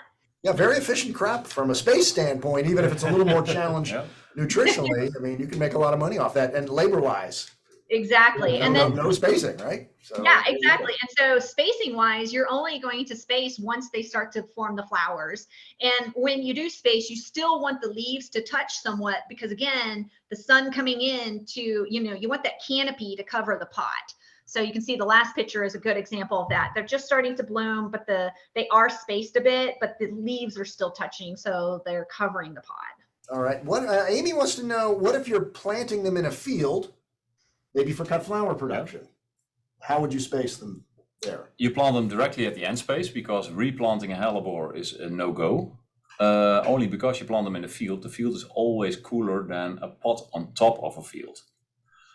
very efficient crop from a space standpoint, even if it's a little more challenged Yeah. nutritionally. I mean, you can make a lot of money off that, and labor-wise. exactly. And then No spacing, right? So, yeah, exactly. And so spacing wise, you're only going to space once they start to form the flowers. And when you do space, you still want the leaves to touch somewhat, because again, the sun coming in to, you want that canopy to cover the pot. So you can see the last picture is a good example of that. They're just starting to bloom, but they are spaced a bit, but the leaves are still touching, so they're covering the pot. All right. What Amy wants to know, what if you're planting them in a field, maybe for cut flower production? How would you space them there? You plant them directly at the end space, because replanting a hellebore is a no-go. Only because you plant them in the field is always cooler than a pot on top of a field.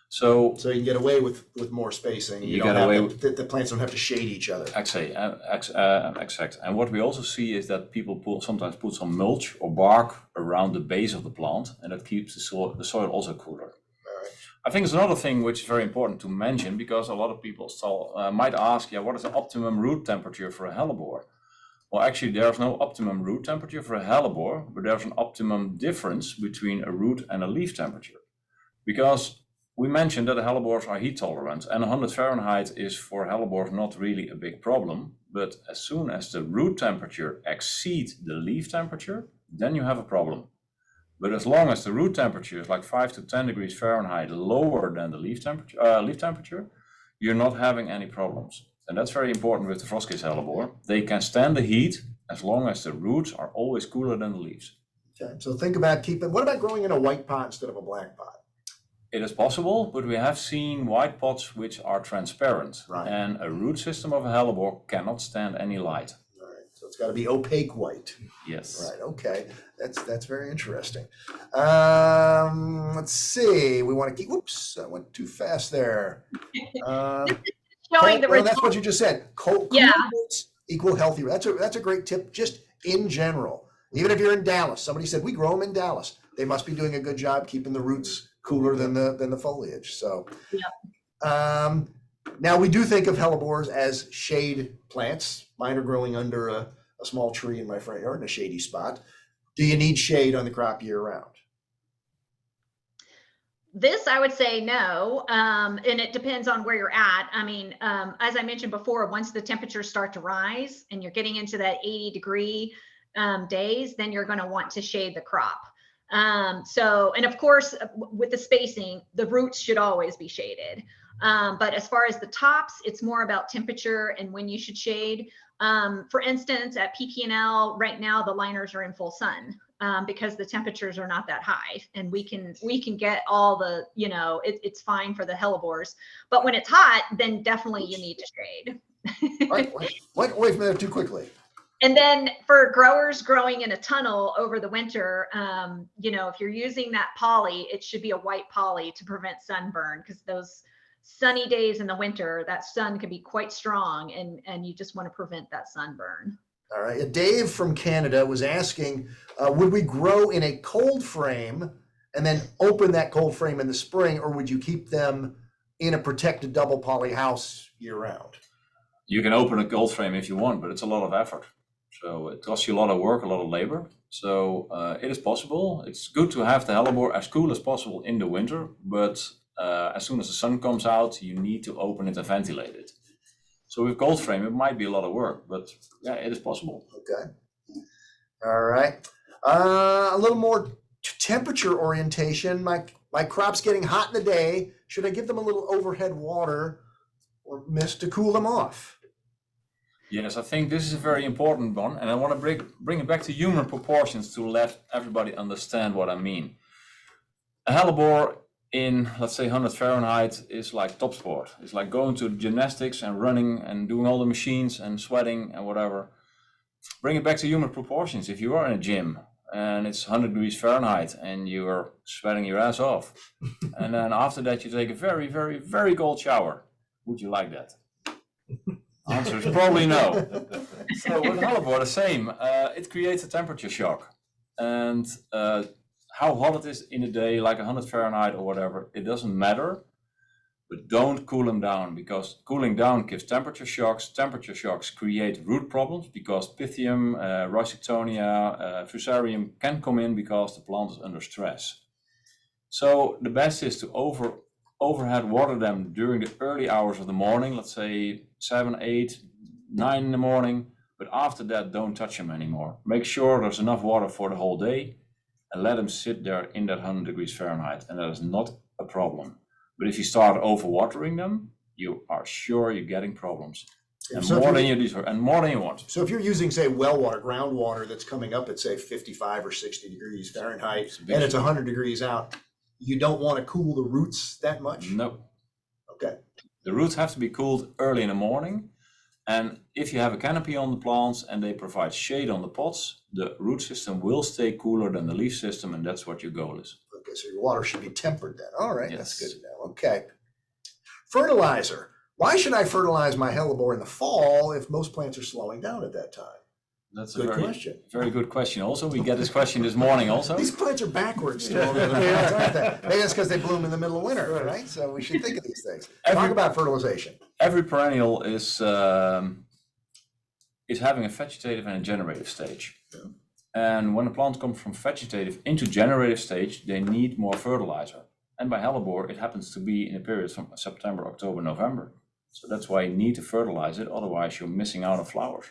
So you can get away with more spacing. You get away with the plants don't have to shade each other. Exact. And what we also see is that people sometimes put some mulch or bark around the base of the plant, and that keeps the soil also cooler. I think it's another thing which is very important to mention, because a lot of people might ask, what is the optimum root temperature for a hellebore? Well, actually, there's no optimum root temperature for a hellebore, but there's an optimum difference between a root and a leaf temperature. Because we mentioned that the hellebores are heat tolerant, and 100 Fahrenheit is for hellebores not really a big problem. But as soon as the root temperature exceeds the leaf temperature, then you have a problem. But as long as the root temperature is like 5 to 10 degrees Fahrenheit lower than the leaf temperature, you're not having any problems. And that's very important with the Frostkiss hellebore. They can stand the heat as long as the roots are always cooler than the leaves. Okay, so think about what about growing in a white pot instead of a black pot? It is possible, but we have seen white pots which are transparent. Right. And a root system of a hellebore cannot stand any light. All right, so it's got to be opaque white. Yes. Right. Okay. That's very interesting. Let's see. We want to keep. Whoops! I went too fast there. Showing the that's what you just said. Cool roots equal healthy. That's a great tip. Just in general, even if you're in Dallas, somebody said we grow them in Dallas. They must be doing a good job keeping the roots cooler than the foliage. So. Yeah. Now we do think of hellebores as shade plants. Mine are growing under a small tree in my front yard in a shady spot. Do you need shade on the crop year round? This, I would say no, and it depends on where you're at. I mean, as I mentioned before, once the temperatures start to rise and you're getting into that 80-degree days, then you're going to want to shade the crop. And of course, with the spacing, the roots should always be shaded. But as far as the tops, it's more about temperature and when you should shade. For instance, at PPL right now, the liners are in full sun because the temperatures are not that high, and we can get all the, it's fine for the hellebores. But when it's hot, then definitely you need to shade. Went away from there too quickly. And then for growers growing in a tunnel over the winter, if you're using that poly, it should be a white poly to prevent sunburn, because those sunny days in the winter, that sun can be quite strong, and you just want to prevent that sunburn. All right. Dave from Canada was asking, would we grow in a cold frame and then open that cold frame in the spring, or would you keep them in a protected double poly house year round? You can open a cold frame if you want, but it's a lot of effort. So it costs you a lot of work, a lot of labor. So it is possible. It's good to have the hellebore as cool as possible in the winter, but as soon as the sun comes out, you need to open it and ventilate it. So with cold frame, it might be a lot of work, but yeah, it is possible. Okay. All right. A little more temperature orientation. My crop's getting hot in the day. Should I give them a little overhead water, or mist to cool them off? Yes, I think this is a very important one, and I want to bring it back to human proportions to let everybody understand what I mean. A hellebore in, let's say, 100 Fahrenheit is like top sport. It's like going to gymnastics and running and doing all the machines and sweating and whatever. Bring it back to human proportions. If you are in a gym and it's 100 degrees Fahrenheit and you are sweating your ass off, and then after that you take a very, very, very cold shower, would you like that? Answer is probably no. So with hellebore, the same. It creates a temperature shock. And how hot it is in a day, like 100 Fahrenheit or whatever, it doesn't matter. But don't cool them down, because cooling down gives temperature shocks. Temperature shocks create root problems because Pythium, Rhizoctonia, Fusarium can come in because the plant is under stress. So the best is to overhead water them during the early hours of the morning, let's say 7, 8, 9 in the morning. But after that, don't touch them anymore. Make sure there's enough water for the whole day and let them sit there in that 100 degrees Fahrenheit. And that is not a problem. But if you start overwatering them, you are sure you're getting problems. And more than you deserve, and more than you want. So if you're using, say, well water, groundwater that's coming up at, say, 55 or 60 degrees Fahrenheit, and it's 100 degrees out, you don't want to cool the roots that much? No. Okay. The roots have to be cooled early in the morning. And if you have a canopy on the plants and they provide shade on the pots, the root system will stay cooler than the leaf system, and that's what your goal is. Okay, so your water should be tempered then. All right, Yes. That's good to know. Okay. Fertilizer. Why should I fertilize my hellebore in the fall if most plants are slowing down at that time? That's Good a question. very good question. Also, we get this question this morning also. These plants are backwards still, aren't they? Maybe that's because they bloom in the middle of winter, right? So we should think of these things. Talk about fertilization. Every perennial is having a vegetative and a generative stage. Yeah. And when a plant comes from vegetative into generative stage, they need more fertilizer. And by hellebore, it happens to be in a period from September, October, November. So that's why you need to fertilize it, otherwise you're missing out on flowers.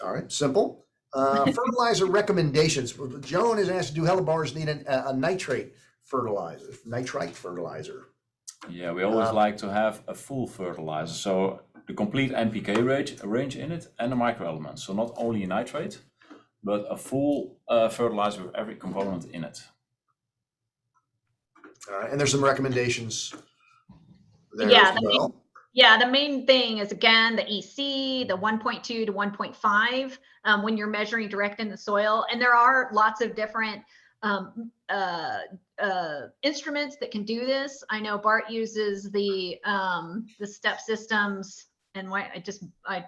All right, simple. Fertilizer recommendations. Joan has asked, do hellebores need a nitrate fertilizer? Yeah, we always like to have a full fertilizer. So the complete NPK range in it and the microelements. So not only a nitrate, but a full fertilizer with every component in it. All right, and there's some recommendations there Yeah, as well. The main thing is, again, the EC, the 1.2 to 1.5, when you're measuring direct in the soil. And there are lots of different instruments that can do this. I know Bart uses the step systems, and I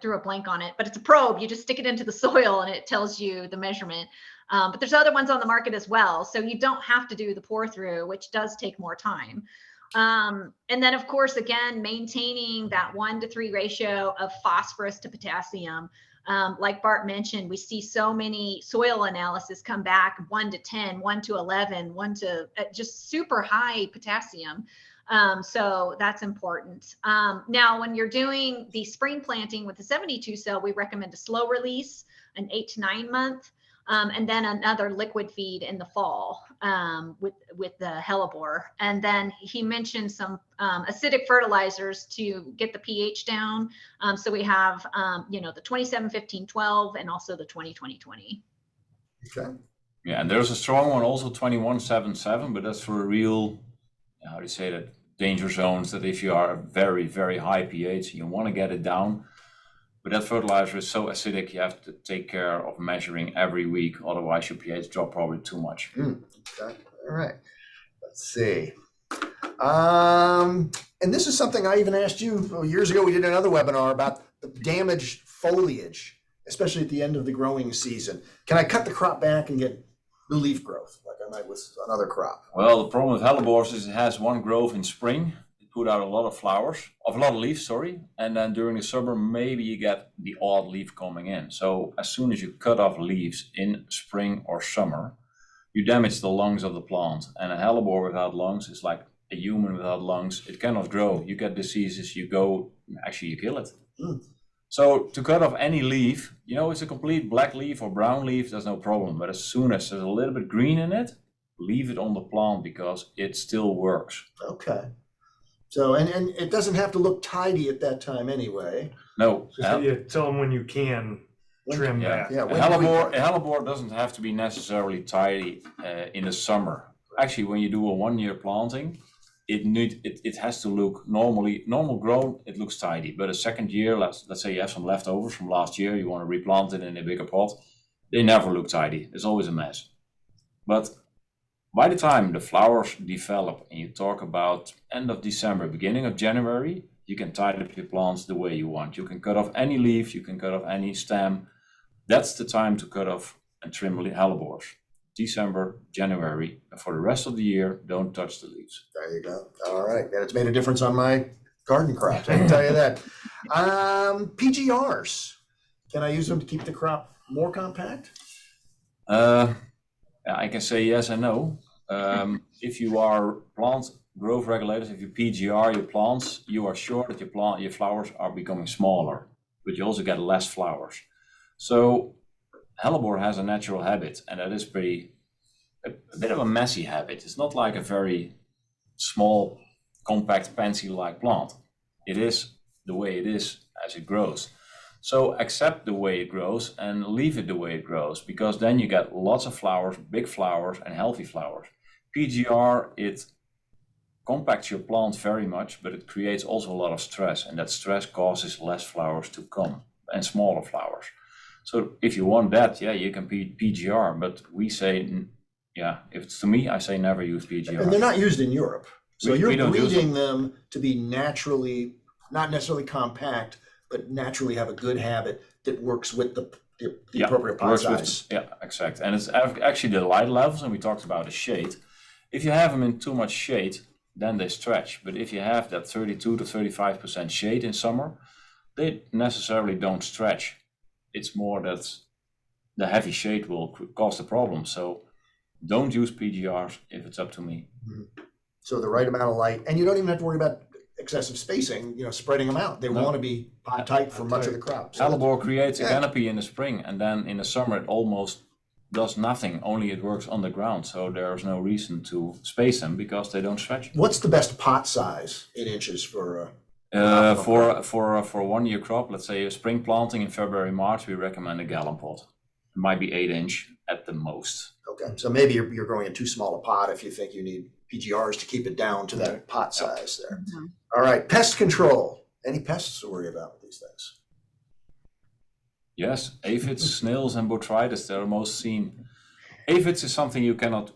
threw a blank on it, but it's a probe. You just stick it into the soil and it tells you the measurement. But there's other ones on the market as well. So you don't have to do the pour through, which does take more time. And then, of course, again, maintaining that 1-to-3 ratio of phosphorus to potassium. Like Bart mentioned, we see so many soil analysis come back 1-to-10, 1-to-11, 1 to just super high potassium. So that's important. Now, when you're doing the spring planting with the 72 cell, we recommend a slow release, an 8 to 9 month. And then another liquid feed in the fall with the hellebore. And then he mentioned some acidic fertilizers to get the pH down. So we have, the 27-15-12 and also the 20-20-20. Okay. Yeah, and there's a strong one also, 21-7-7, but that's for a real, how do you say that, danger zones, that if you are a very, very high pH, you want to get it down. But that fertilizer is so acidic, you have to take care of measuring every week. Otherwise, your pH drop probably too much. Okay. All right. Let's see. And this is something I even asked you years ago. We did another webinar about the damaged foliage, especially at the end of the growing season. Can I cut the crop back and get new leaf growth like I might with another crop? Well, the problem with hellebores is it has one growth in spring. Put out a lot of leaves, and then during the summer maybe you get the odd leaf coming in. So as soon as you cut off leaves in spring or summer, you damage the lungs of the plant. And a hellebore without lungs is like a human without lungs. It cannot grow. You get diseases, you kill it. So to cut off any leaf, it's a complete black leaf or brown leaf, there's no problem. But as soon as there's a little bit green in it, leave it on the plant because it still works. Okay. So, and it doesn't have to look tidy at that time anyway. No, Just you tell them when you can trim yeah. back. Yeah, A when do we- hellebore doesn't have to be necessarily tidy in the summer. Actually, when you do a 1-year planting, it has to look normal grown. It looks tidy, but a second year, let's say you have some leftovers from last year, you want to replant it in a bigger pot. They never look tidy. It's always a mess. But by the time the flowers develop, and you talk about end of December, beginning of January, you can tidy up your plants the way you want. You can cut off any leaf, you can cut off any stem. That's the time to cut off and trim hellebores. December, January, and for the rest of the year, don't touch the leaves. There you go. All right, and it's made a difference on my garden crops. I can tell you that. PGRs. Can I use them to keep the crop more compact? I can say yes and no. If you are plant growth regulators, if you PGR your plants, you are sure that your flowers are becoming smaller, but you also get less flowers. So hellebore has a natural habit, and that is a bit of a messy habit. It's not like a very small, compact, pansy-like plant. It is the way it is as it grows. So accept the way it grows and leave it the way it grows, because then you get lots of flowers, big flowers, and healthy flowers. PGR, it compacts your plant very much, but it creates also a lot of stress, and that stress causes less flowers to come and smaller flowers. So if you want that, yeah, you can PGR, but we say, yeah, if it's to me, I say never use PGR. And they're not used in Europe. So We you're don't use breeding them to be naturally, not necessarily compact, but naturally have a good habit that works with the appropriate pot works size. yeah, exact. And it's actually the light levels, and we talked about the shade. If you have them in too much shade, then they stretch. But if you have that 32 to 35% shade in summer, they necessarily don't stretch. It's more that the heavy shade will cause the problem. So don't use PGRs if it's up to me. So the right amount of light, and you don't even have to worry about excessive spacing, spreading them out. They want to be pot tight for much of the crop. So Hellebore creates a Yeah. canopy in the spring, and then in the summer it almost does nothing, only it works underground. So there's no reason to space them because they don't stretch. what's the best pot size in inches for For a 1-year crop, let's say a spring planting in February, March, we recommend a gallon pot. It might be 8-inch at the most. okay, so maybe you're growing in too small a pot if you think you need PGRs to keep it down to that pot size there. All right, pest control. Any pests to worry about with these things? Yes, aphids, snails, and botrytis, they're most seen. Aphids is something you cannot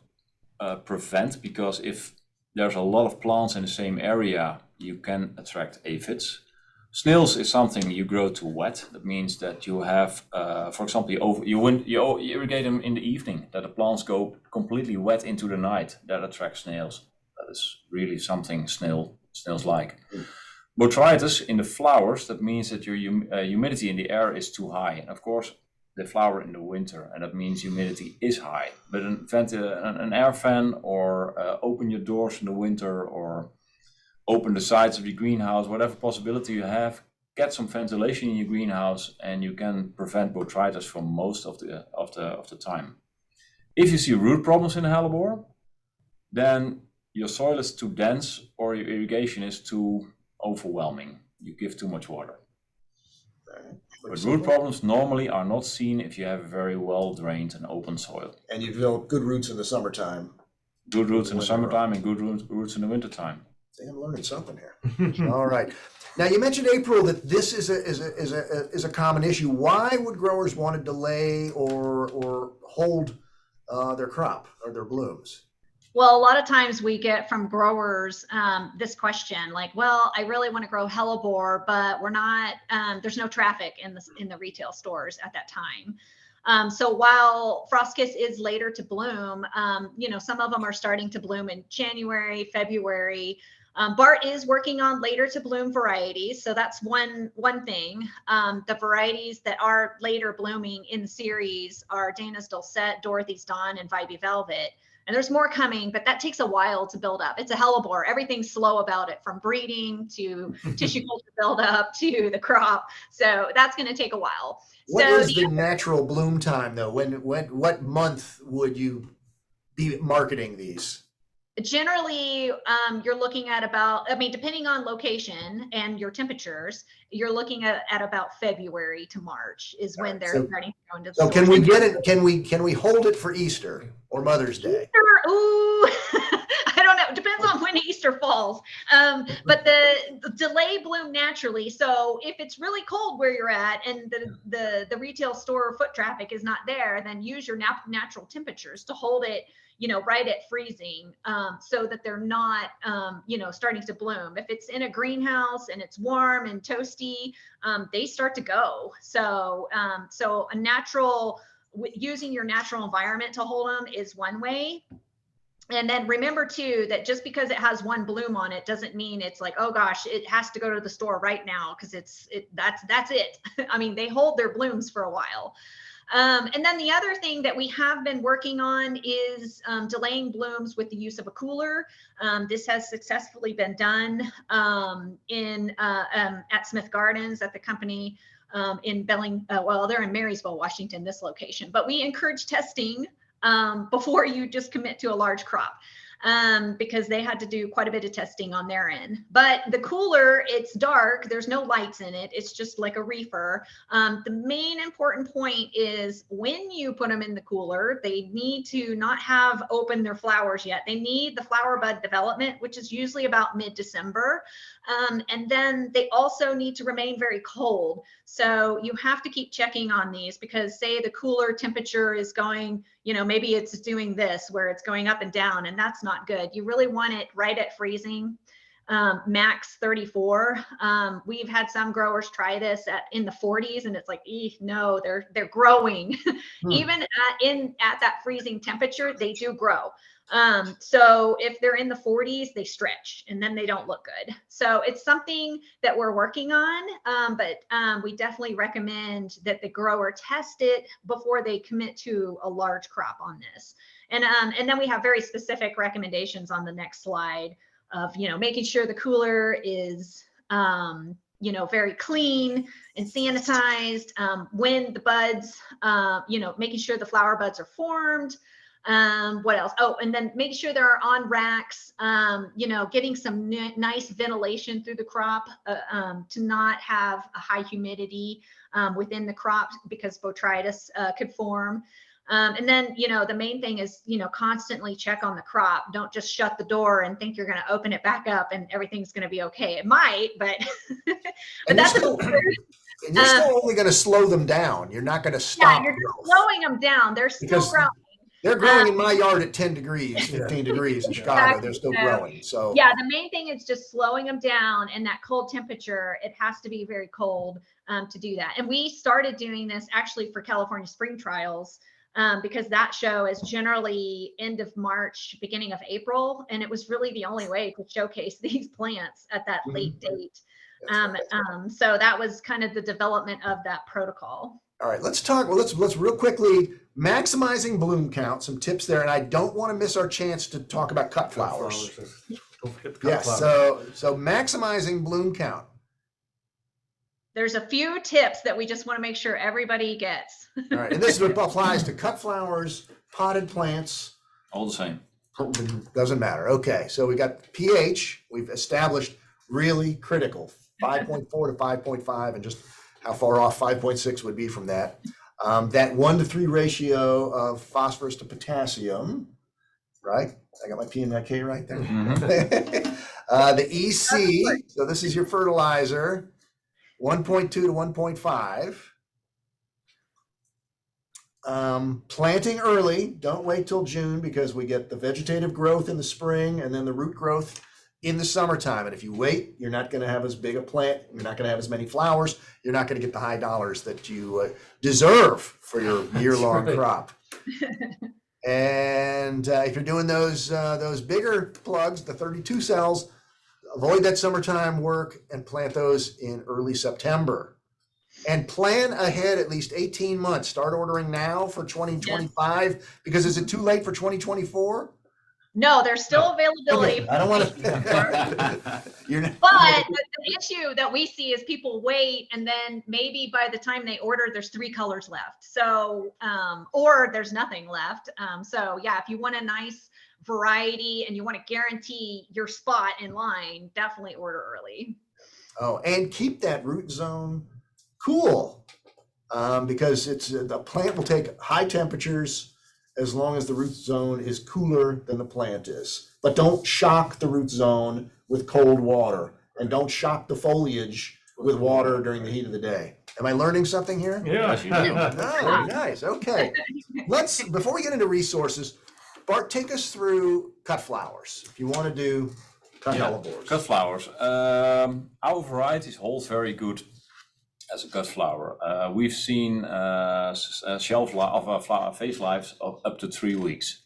prevent, because if there's a lot of plants in the same area, you can attract aphids. Snails is something you grow too wet. That means that you have, for example, you irrigate them in the evening, that the plants go completely wet into the night. That attracts snails. That is really something snails like. Botrytis in the flowers, that means that your humidity in the air is too high. And of course, they flower in the winter, and that means humidity is high. But an air fan, or open your doors in the winter, or open the sides of your greenhouse, whatever possibility you have, get some ventilation in your greenhouse, and you can prevent botrytis for most of the time. If you see root problems in a hellebore, then your soil is too dense or your irrigation is too overwhelming. You give too much water. But root problems normally are not seen if you have a very well drained and open soil. And you develop good roots in the summertime. Good roots in the summertime and good roots in the wintertime. See, I'm learning something here. All right. Now you mentioned, April, that this is a common issue. Why would growers want to delay or hold their crop or their blooms? Well, a lot of times we get from growers this question, like, well, I really want to grow hellebore, but we're not, there's no traffic in the retail stores at that time. So while Frostkiss is later to bloom, some of them are starting to bloom in January, February. Bart is working on later to bloom varieties. So that's one thing. The varieties that are later blooming in the series are Dana's Dulcet, Dorothy's Dawn, and Vibey Velvet. And there's more coming, but that takes a while to build up. It's a hellebore. Everything's slow about it, from breeding to tissue culture buildup to the crop. So that's going to take a while. What is the natural bloom time, though? What month would you be marketing these? Generally, you're looking at about, I mean, depending on location and your temperatures, you're looking at about February to March is when they're so- starting to go into the So can stores. we get it? Can we hold it for Easter or Mother's Day? Easter, ooh, I don't know. Depends on when Easter falls. But the delay bloom naturally. So if it's really cold where you're at and the retail store foot traffic is not there, then use your natural temperatures to hold it, right at freezing, so that they're not, starting to bloom. If it's in a greenhouse and it's warm and toasty, they start to go. So a natural, using your natural environment to hold them is one way. And then remember too, that just because it has one bloom on it doesn't mean it's like, oh gosh, it has to go to the store right now, because that's it. I mean, they hold their blooms for a while. And then the other thing that we have been working on is delaying blooms with the use of a cooler. This has successfully been done at Smith Gardens at the company in they're in Marysville, Washington, this location. But we encourage testing before you just commit to a large crop. Because they had to do quite a bit of testing on their end. But the cooler, it's dark, there's no lights in it, it's just like a reefer. The main important point is when you put them in the cooler, they need to not have opened their flowers yet. They need the flower bud development, which is usually about mid-December. And then they also need to remain very cold. So you have to keep checking on these, because say the cooler temperature is going, maybe it's doing this where it's going up and down, and that's not good. You really want it right at freezing, max 34. We've had some growers try this in the 40s, and it's like, no, they're growing. Even at that freezing temperature, they do grow. So if they're in the 40s, they stretch and then they don't look good. So it's something that we're working on, but we definitely recommend that the grower test it before they commit to a large crop on this. And then we have very specific recommendations on the next slide of, making sure the cooler is, very clean and sanitized, when the buds, making sure the flower buds are formed. What else? Oh, and then making sure they're on racks, getting some nice ventilation through the crop, to not have a high humidity within the crop, because botrytis could form. And then, the main thing is, constantly check on the crop. Don't just shut the door and think you're going to open it back up and everything's going to be okay. It might, but, but that's and you're still only going to slow them down. You're not going to stop. Yeah, you're slowing them down. They're still growing. They're growing in my yard at 10 degrees, 15 degrees in Chicago. Exactly. They're still growing. So yeah, the main thing is just slowing them down, and that cold temperature, it has to be very cold to do that. And we started doing this actually for California spring trials, because that show is generally end of March, beginning of April. And it was really the only way to showcase these plants at that late date. So that was kind of the development of that protocol. All right, let's talk. Well, let's real quickly maximizing bloom count. Some tips there, and I don't want to miss our chance to talk about cut flowers. Don't forget the cut Yes, flowers. so maximizing bloom count. There's a few tips that we just want to make sure everybody gets. All right, and this applies to cut flowers, potted plants. All the same. Doesn't matter. Okay, so we got pH. We've established really critical 5.4 to 5.5, and just how far off 5.6 would be from that. That 1-to-3 ratio of phosphorus to potassium, right? I got my P and my K right there. The EC, so this is your fertilizer, 1.2 to 1.5. Planting early, don't wait till June, because we get the vegetative growth in the spring and then the root growth in the summertime. And if you wait, you're not going to have as big a plant. You're not going to have as many flowers. You're not going to get the high dollars that you deserve for your year-long crop. And if you're doing those bigger plugs, the 32 cells, avoid that summertime work and plant those in early September. And plan ahead at least 18 months. Start ordering now for 2025, because is it too late for 2024? No, there's still availability. Okay, I don't want to. But the issue that we see is people wait, and then maybe by the time they order, there's 3 colors left. So, or there's nothing left. So yeah, if you want a nice variety and you want to guarantee your spot in line, definitely order early. Oh, and keep that root zone cool, because the plant will take high temperatures as long as the root zone is cooler than the plant is. But don't shock the root zone with cold water, and don't shock the foliage with water during the heat of the day. Am I learning something here? Yeah. Oh, very nice. Okay. Before we get into resources, Bart, take us through cut flowers. If you want to do cut hellebores. Cut flowers. Our varieties hold very good as a cut flower. We've seen shelf life of phase lives of up to 3 weeks.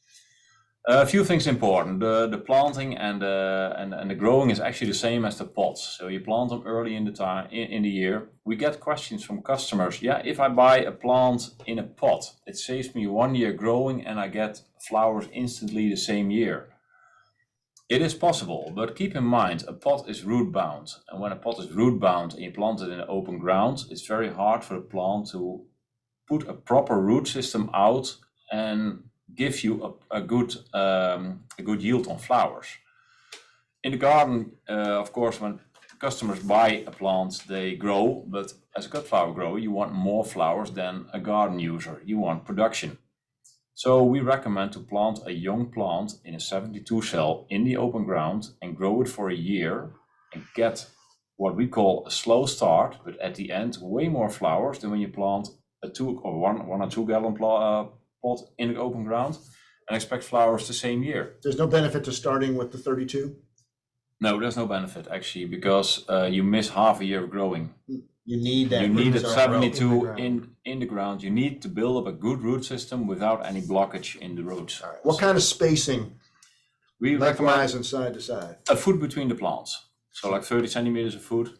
A few things important. The planting and the growing is actually the same as the pots. So you plant them early in the year. We get questions from customers. Yeah, if I buy a plant in a pot, it saves me 1 year growing and I get flowers instantly the same year. It is possible, but keep in mind a pot is root bound, and when a pot is root bound and you plant it in open ground, it's very hard for the plant to put a proper root system out and give you a good yield on flowers. In the garden, of course, when customers buy a plant, they grow, but as a cut flower grower, you want more flowers than a garden user. You want production. So we recommend to plant a young plant in a 72 cell in the open ground and grow it for a year and get what we call a slow start, but at the end, way more flowers than when you plant a 1 or 2 gallon pot in the open ground and expect flowers the same year. There's no benefit to starting with the 32? No, there's no benefit actually, because you miss half a year of growing. You need that. You need root a zone 72 ground. in the ground. You need to build up a good root system without any blockage in the roots. All right. What kind of spacing, We lengthwise recommend and side to side? a foot between the plants. So like 30 centimeters a foot.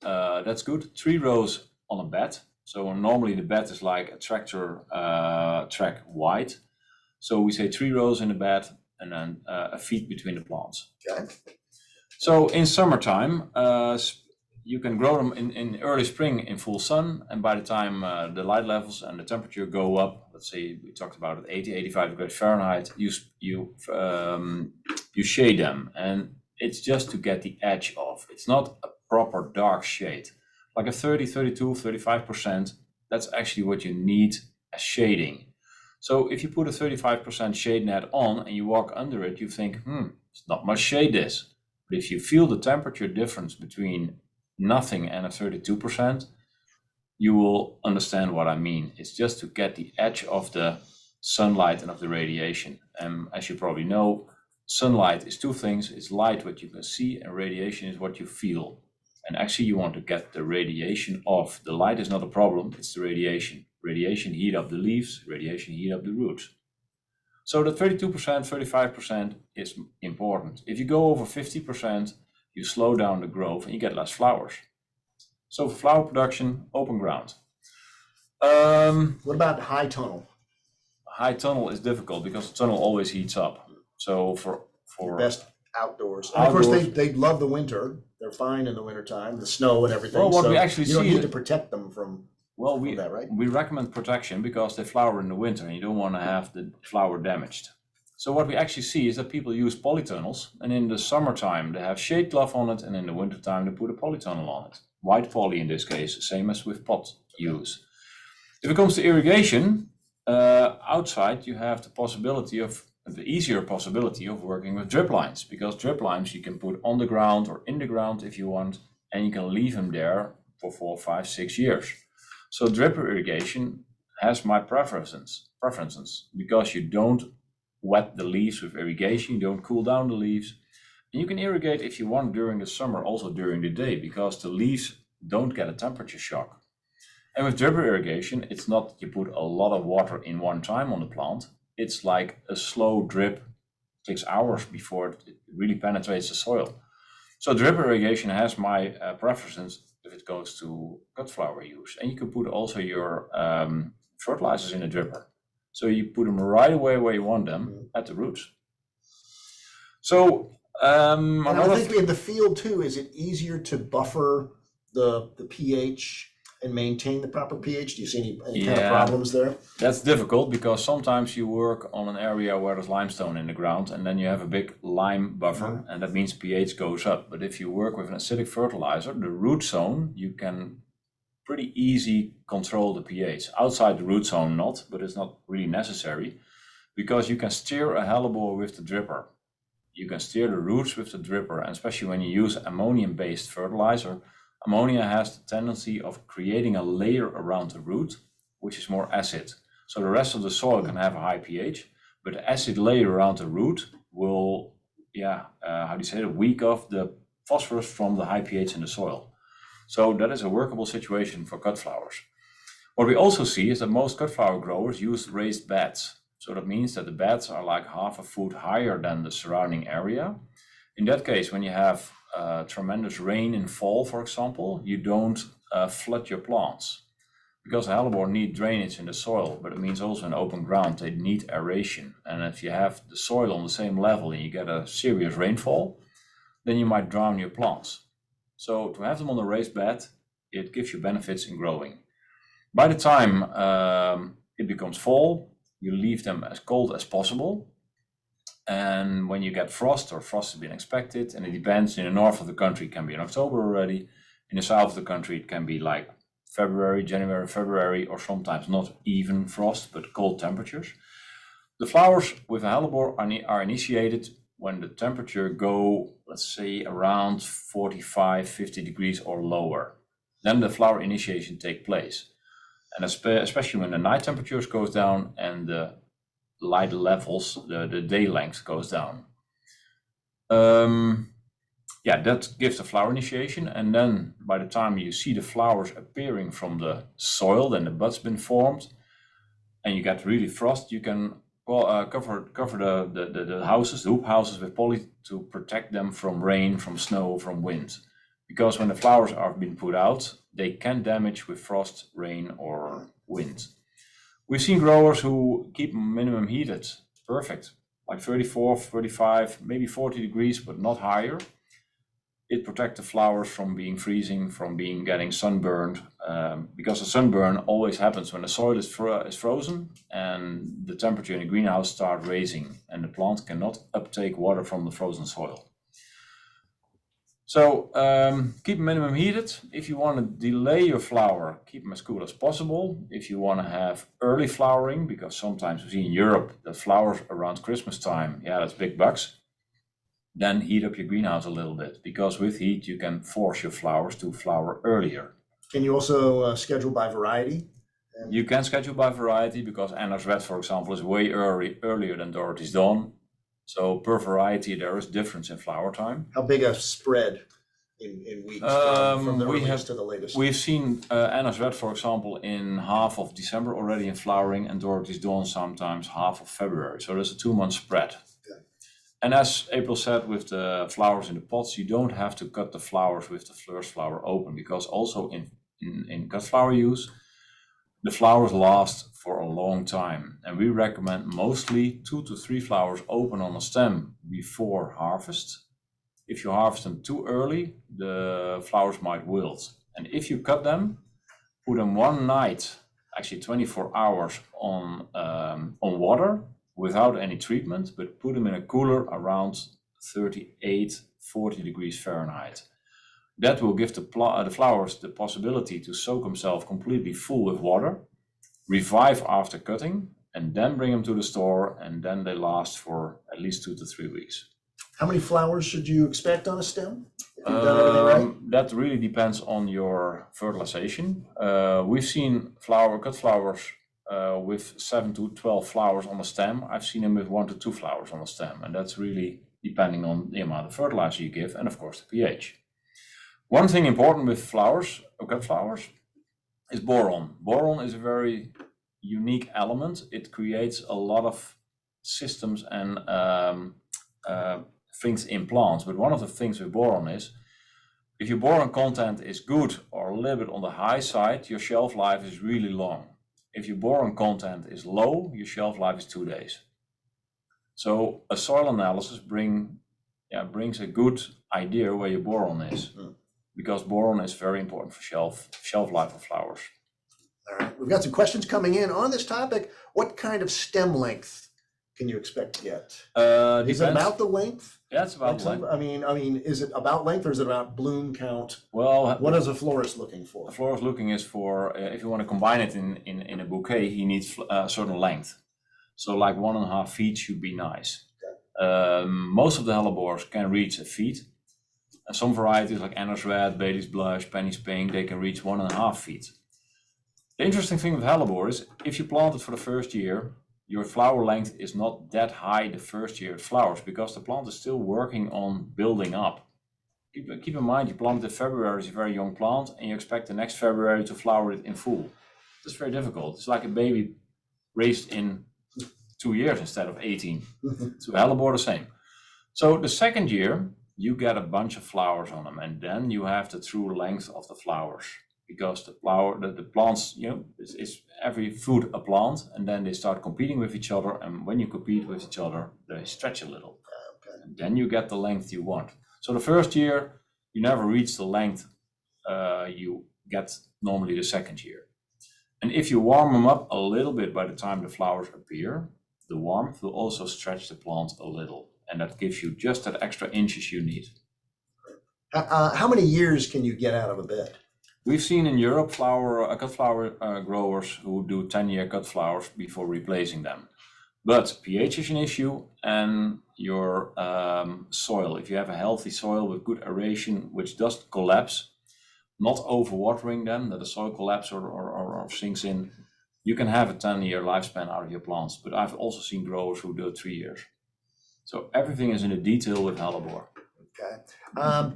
That's good. 3 rows on a bed. So normally the bed is like a tractor track wide. So we say 3 rows in the bed and then a feet between the plants. Okay. So in summertime, you can grow them in early spring in full sun, and by the time the light levels and the temperature go up, let's say we talked about it, 80, 85 degrees Fahrenheit, you shade them, and it's just to get the edge off. It's not a proper dark shade. Like a 30, 32, 35%, that's actually what you need as shading. So if you put a 35% shade net on and you walk under it, you think, it's not much shade this. But if you feel the temperature difference between nothing and a 32%, you will understand what I mean. It's just to get the edge of the sunlight and of the radiation. And as you probably know, sunlight is 2 things. It's light, what you can see, and radiation is what you feel. And actually you want to get the radiation off. The light is not a problem, it's the radiation. Radiation heat up the leaves, radiation heat up the roots. So the 32%, 35% is important. If you go over 50%, you slow down the growth and you get less flowers. So for flower production, open ground. What about high tunnel? High tunnel is difficult because the tunnel always heats up. So for Best outdoors. And of course, Outdoors. they love the winter. They're fine in the wintertime, the snow and everything. Well, what so we actually you don't see need is- to protect them from we that, right? we recommend protection because they flower in the winter and you don't want to have the flower damaged. So what we actually see is that people use polytunnels, and in the summertime they have shade cloth on it, and in the wintertime they put a polytunnel on it. White poly in this case, same as with pot use. If it comes to irrigation, outside you have the easier possibility of working with drip lines, because drip lines you can put on the ground or in the ground if you want, and you can leave them there for 4, 5, 6 years. So drip irrigation has my preferences because you don't wet the leaves with irrigation, you don't cool down the leaves. And you can irrigate if you want during the summer, also during the day, because the leaves don't get a temperature shock. And with drip irrigation, it's not you put a lot of water in one time on the plant. It's like a slow drip. It takes hours before it really penetrates the soil. So drip irrigation has my preferences if it goes to cut flower use. And you can put also your fertilizers in a dripper. So you put them right away where you want them, at the roots. So And I think in the field too, is it easier to buffer the pH and maintain the proper pH? Do you see any kind of Yeah. problems there? That's difficult because sometimes you work on an area where there's limestone in the ground and then you have a big lime buffer and that means pH goes up. But if you work with an acidic fertilizer, the root zone, you can pretty easy control the pH. Outside the root zone not, but it's not really necessary because you can steer a hellebore with the dripper. You can steer the roots with the dripper, and especially when you use ammonium-based fertilizer, ammonia has the tendency of creating a layer around the root, which is more acid. So the rest of the soil can have a high pH, but the acid layer around the root will, weak off the phosphorus from the high pH in the soil. So that is a workable situation for cut flowers. What we also see is that most cut flower growers use raised beds. So that means that the beds are like half a foot higher than the surrounding area. In that case, when you have tremendous rain in fall, for example, you don't flood your plants. Because the hellebore need drainage in the soil, but it means also in open ground, they need aeration. And if you have the soil on the same level and you get a serious rainfall, then you might drown your plants. So to have them on a raised bed, it gives you benefits in growing. By the time it becomes fall, you leave them as cold as possible. And when you get frost, or frost has been expected, and it depends, in the north of the country it can be in October already. In the south of the country it can be like January, February, or sometimes not even frost, but cold temperatures. The flowers with a hellebore are initiated when the temperature go, let's say, around 45, 50 degrees or lower. Then the flower initiation takes place. And especially when the night temperatures goes down and the light levels, the day length goes down. That gives the flower initiation. And then by the time you see the flowers appearing from the soil, then the bud's been formed, and you get really frost, you can cover the houses, the hoop houses, with poly to protect them from rain, from snow, from wind. Because when the flowers are being put out, they can damage with frost, rain, or wind. We've seen growers who keep minimum heated, perfect, like 34, 35, maybe 40 degrees, but not higher. It protects the flowers from being freezing, from getting sunburned, because the sunburn always happens when the soil is frozen and the temperature in the greenhouse starts raising, and the plant cannot uptake water from the frozen soil. So keep minimum heated. If you want to delay your flower, keep them as cool as possible. If you want to have early flowering, because sometimes we see in Europe that flowers around Christmas time, that's big bucks, then heat up your greenhouse a little bit, because with heat you can force your flowers to flower earlier. Can you also schedule by variety? You can schedule by variety, because Anna's Red, for example, is way earlier than Dorothy's Dawn. So per variety, there is difference in flower time. How big a spread in weeks from the earliest to the latest? We've seen Anna's Red, for example, in half of December already in flowering, and Dorothy's Dawn sometimes half of February. So there's a 2-month spread. Okay. And as April said, with the flowers in the pots, you don't have to cut the flowers with the first flower open, because also in cut flower use, the flowers last for a long time, and we recommend mostly 2 to 3 flowers open on a stem before harvest. If you harvest them too early, the flowers might wilt. And if you cut them, put them one night, actually 24 hours on water without any treatment, but put them in a cooler around 38, 40 degrees Fahrenheit. That will give the flowers the possibility to soak themselves completely full with water, revive after cutting, and then bring them to the store, and then they last for at least 2 to 3 weeks. How many flowers should you expect on a stem? If you've done everything right? That really depends on your fertilization. We've seen cut flowers with 7 to 12 flowers on a stem. I've seen them with 1 to 2 flowers on a stem, and that's really depending on the amount of fertilizer you give, and of course the pH. One thing important with flowers, cut flowers, is boron. Boron is a very unique element. It creates a lot of systems and things in plants. But one of the things with boron is, if your boron content is good or a little bit on the high side, your shelf life is really long. If your boron content is low, your shelf life is 2 days. So a soil analysis brings a good idea where your boron is. because boron is very important for shelf life of flowers. All right, we've got some questions coming in on this topic. What kind of stem length can you expect to get? Is it Depends. about the length? Yeah, it's about Like length. I mean, is it about length or is it about bloom count? Well, What is a florist looking for? a florist looking is for, if you want to combine it in a bouquet, he needs a certain length. So like 1.5 feet should be nice. Most of the hellebores can reach a feet. And some varieties like Anna's Red, Bailey's Blush, Penny's Pink, they can reach 1.5 feet. The interesting thing with hellebore is if you plant it for the first year, your flower length is not that high the first year it flowers because the plant is still working on building up. Keep in mind, you planted in February as a very young plant and you expect the next February to flower it in full. It's very difficult. It's like a baby raised in 2 years instead of 18. So hellebore the same. So the second year, you get a bunch of flowers on them and then you have the true length of the flowers. Because the plants, it's every food a plant, and then they start competing with each other. And when you compete with each other, they stretch a little. Okay. And then you get the length you want. So the first year, you never reach the length you get normally the second year. And if you warm them up a little bit by the time the flowers appear, the warmth will also stretch the plant a little. And that gives you just that extra inches you need. How many years can you get out of a bed? We've seen in Europe cut flower growers who do 10-year cut flowers before replacing them. But pH is an issue and your soil. If you have a healthy soil with good aeration, which doesn't collapse, not overwatering them, that the soil collapses or sinks in, you can have a 10-year lifespan out of your plants. But I've also seen growers who do 3 years. So everything is in the detail with hellebore. Okay.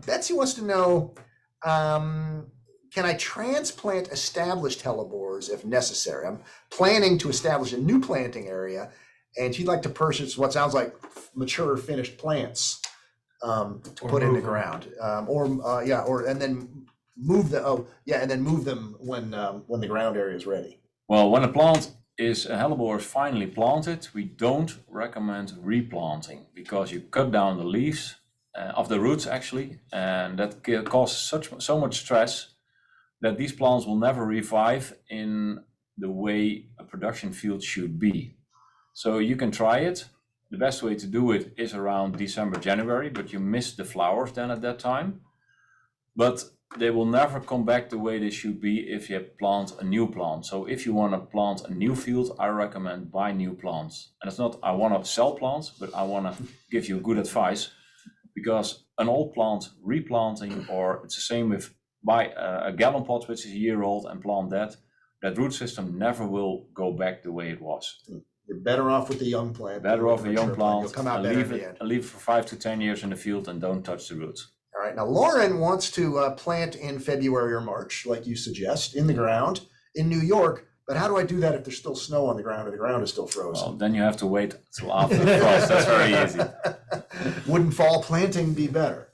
Betsy wants to know, can I transplant established hellebores if necessary? I'm planning to establish a new planting area, and she'd like to purchase what sounds like mature finished plants to put in the ground, and then move them when the ground area is ready. Well, when a hellebore is finally planted, we don't recommend replanting because you cut down the leaves of the roots actually, and that causes so much stress that these plants will never revive in the way a production field should be. So you can try it. The best way to do it is around December, January, but you miss the flowers then at that time. But they will never come back the way they should be if you plant a new plant. So if you want to plant a new field, I recommend buy new plants. And it's not I want to sell plants, but I want to give you good advice because an old plant replanting, or it's the same with buy a gallon pot which is a year old and plant that root system never will go back the way it was. You're better off with the young plant. Better off a young plant. You'll come out better in the end. Leave it for 5 to 10 years in the field and don't touch the roots. All right. Now, Lauren wants to plant in February or March, like you suggest, in the ground in New York. But how do I do that if there's still snow on the ground or the ground is still frozen? Well, then you have to wait till after the frost. That's very easy. Wouldn't fall planting be better?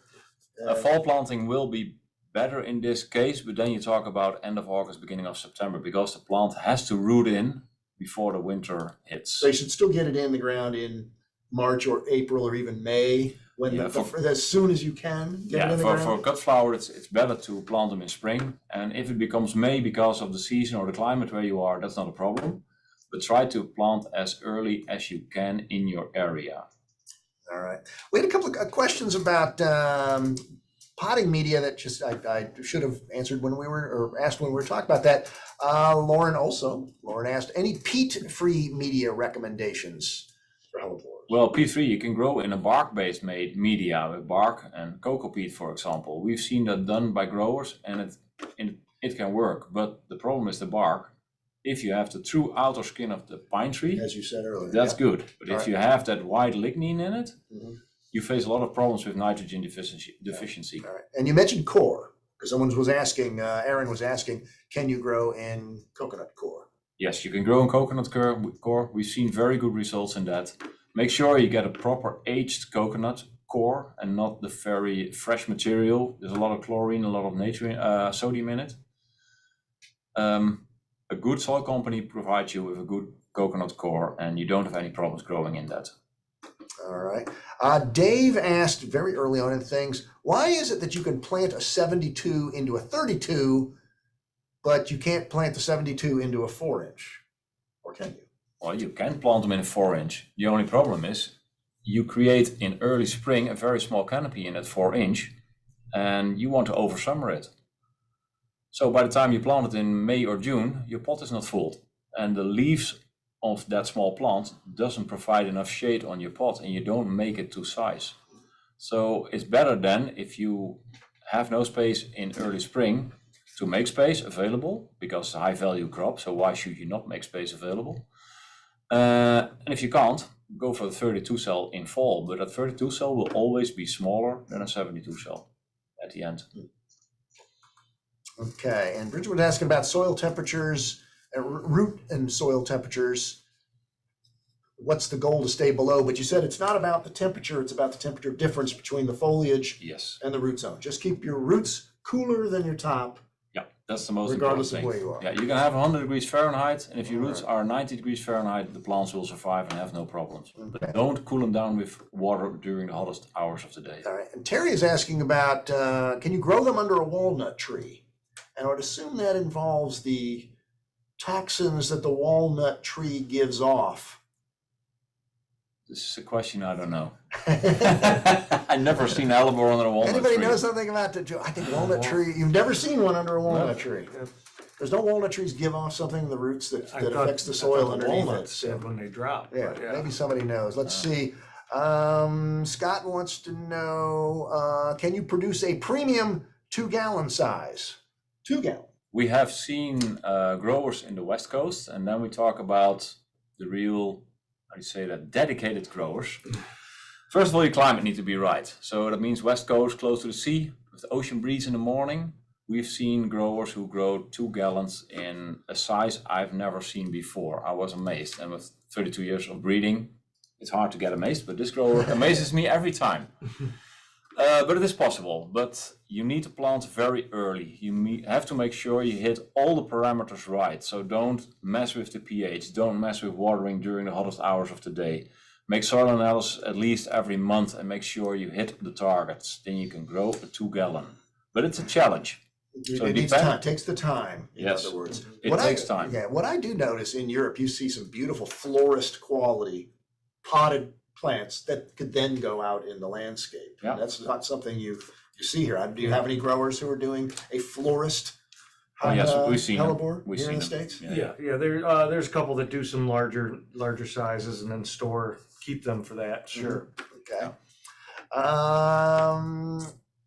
Fall planting will be better in this case, but then you talk about end of August, beginning of September, because the plant has to root in before the winter hits. So you should still get it in the ground in March or April or even May, as soon as you can get it in the ground? For cut flower, it's better to plant them in spring. And if it becomes May because of the season or the climate where you are, that's not a problem. But try to plant as early as you can in your area. All right. We had a couple of questions about potting media that I should have answered asked when we were talking about that. Lauren asked, any peat-free media recommendations for hellebores? Well, peat-free, you can grow in a bark-based made media with bark and cocoa peat, for example. We've seen that done by growers and it can work, but the problem is the bark. If you have the true outer skin of the pine tree, as you said earlier, that's good. But if you have that white lignin in it, you face a lot of problems with nitrogen deficiency. All right. And you mentioned core, because someone was asking, Aaron was asking, can you grow in coconut core? Yes, you can grow in coconut core. We've seen very good results in that. Make sure you get a proper aged coconut core and not the very fresh material. There's a lot of chlorine, a lot of sodium in it. A good soil company provides you with a good coconut core and you don't have any problems growing in that. All right. Dave asked very early on in things, why is it that you can plant a 72 into a 32, but you can't plant the 72 into a 4-inch? Or can you? Well, you can plant them in a 4-inch. The only problem is you create in early spring a very small canopy in that 4-inch, and you want to oversummer it. So by the time you plant it in May or June, your pot is not full, and the leaves of that small plant doesn't provide enough shade on your pot, and you don't make it to size. So it's better then if you have no space in early spring to make space available, because it's a high value crop, so why should you not make space available? And if you can't, go for the 32 cell in fall, but that 32 cell will always be smaller than a 72 cell at the end. Okay, and Bridget was asking about soil temperatures, root and soil temperatures. What's the goal to stay below? But you said it's not about the temperature, it's about the temperature difference between the foliage Yes. and the root zone. Just keep your roots cooler than your top. Yeah, that's the most Regardless of important where thing. you are. Yeah, you can have 100 degrees Fahrenheit, and if your roots are 90 degrees Fahrenheit, the plants will survive and have no problems. But don't cool them down with water during the hottest hours of the day. All right, and Terry is asking about, can you grow them under a walnut tree? And I would assume that involves the toxins that the walnut tree gives off. This is a question I don't know. I've never seen Hellebore under a walnut Anybody tree. know something about the, I think walnut tree, you've never seen one under a walnut tree. Yeah. There's no walnut trees give off something in the roots that I thought- affects the I soil thought the underneath it. walnuts said when they drop. Yeah, but maybe somebody knows. Let's see. Scott wants to know, can you produce a premium 2-gallon size? 2-gallon. We have seen growers in the West Coast, and then we talk about the real, how do you say that, dedicated growers. First of all, your climate needs to be right. So that means West Coast, close to the sea, with the ocean breeze in the morning. We've seen growers who grow 2 gallons in a size I've never seen before. I was amazed. And with 32 years of breeding, it's hard to get amazed, but this grower amazes me every time. But it is possible, but you need to plant very early. You have to make sure you hit all the parameters right. So don't mess with the pH, don't mess with watering during the hottest hours of the day. Make soil analysis at least every month and make sure you hit the targets. Then you can grow a 2-gallon. But it's a challenge. So It needs time, takes the time, in Yes. other words. It takes time. Yeah, what I do notice in Europe, you see some beautiful florist quality potted plants that could then go out in the landscape. Yeah. That's not something you see here. Do you have any growers who are doing a florist? Oh, yes, we've seen them. Hellebore We've here in the seen them. States? Yeah, there's a couple that do some larger sizes and then keep them for that. Sure. Okay.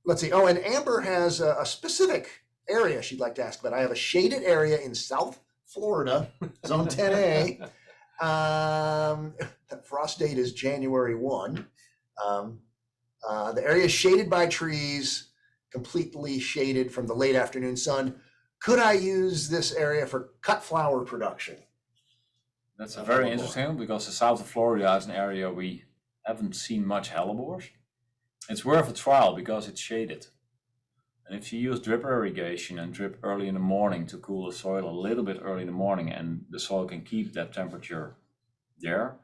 Let's see. Oh, and Amber has a specific area she'd like to ask about. I have a shaded area in South Florida, zone 10A. The frost date is January 1. The area is shaded by trees, completely shaded from the late afternoon sun. Could I use this area for cut flower production? That's a very interesting because the south of Florida is an area we haven't seen much Hellebores. It's worth a trial because it's shaded. And if you use drip irrigation and drip early in the morning to cool the soil a little bit early in the morning and the soil can keep that temperature there,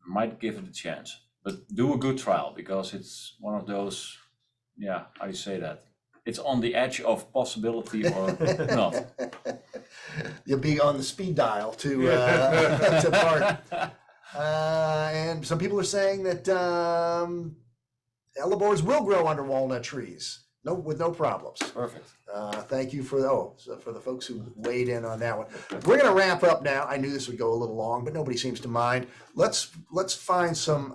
might give it a chance. But do a good trial because it's one of those, yeah, how do you say that? It's on the edge of possibility or not. You'll be on the speed dial to Bart. And some people are saying that Hellebores will grow under walnut trees, with no problems. Perfect. Thank you for the folks who weighed in on that one. We're going to wrap up now. I knew this would go a little long, but nobody seems to mind. Let's find some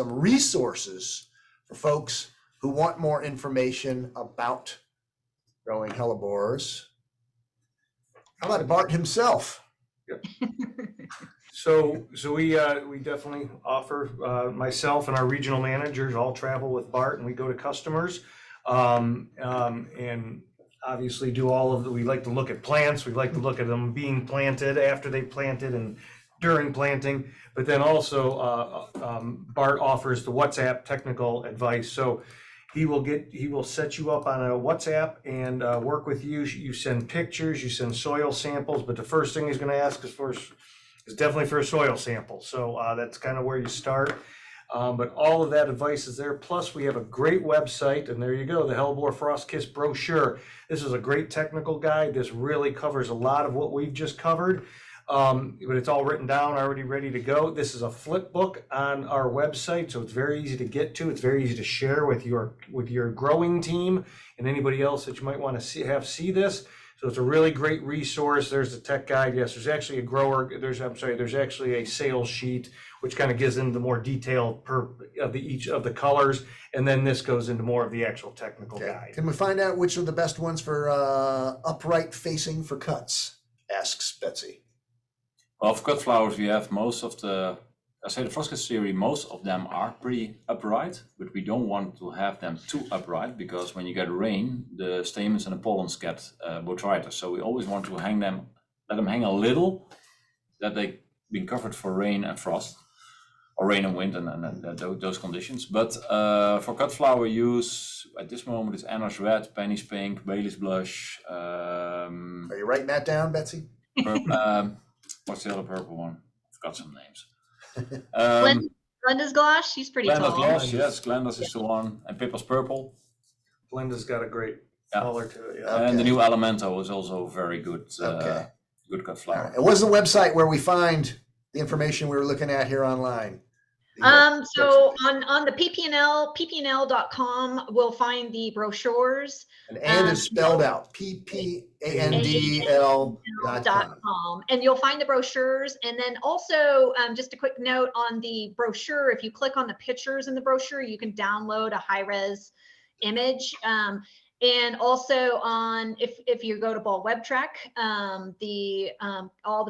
resources for folks who want more information about growing Hellebores. How about Bart himself? So we definitely offer, myself and our regional managers all travel with Bart and we go to customers. And obviously do all of we like to look at plants. We like to look at them being planted, after they planted and during planting, but then also Bart offers the WhatsApp technical advice. So he will set you up on a WhatsApp and work with you. You send pictures, you send soil samples, but the first thing he's going to ask is definitely for a soil sample. So that's kind of where you start. But all of that advice is there. Plus, we have a great website, and there you go, the Hellebore Frostkiss brochure. This is a great technical guide. This really covers a lot of what we've just covered, but it's all written down, already ready to go. This is a flip book on our website, so it's very easy to get to. It's very easy to share with your growing team and anybody else that you might want to see this. So it's a really great resource. There's the tech guide. Yes, there's actually there's actually a sales sheet, which kind of gives into more detail of each of the colors. And then this goes into more of the actual technical guide. Can we find out which are the best ones for upright facing for cuts? Asks Betsy. Well, for cut flowers, we have most of the Frostkiss series, most of them are pretty upright, but we don't want to have them too upright because when you get rain, the stamens and the pollens get botrytis. So we always want to let them hang a little, that they've been covered for rain and frost, or rain and wind and those conditions. But for cut flower use, at this moment, it's Anna's Red, Penny's Pink, Bailey's Blush. Are you writing that down, Betsy? What's the other purple one? I've got some names. Glenda's Gloss, she's pretty Glenda's tall. Gloss, yes, Glenda's is the one, and Pippa's Purple. Glenda's got a great color to it. Yeah. Okay. And the new Elemento is also very good, Okay. good cut flower. And what's the website where we find the information we were looking at here online? So on the ppnl.com, we'll find the brochures. And is spelled out, PPANDL.com. And you'll find the brochures. And then also, just a quick note on the brochure, if you click on the pictures in the brochure, you can download a high-res image. And also if you go to Ball Web Track, all the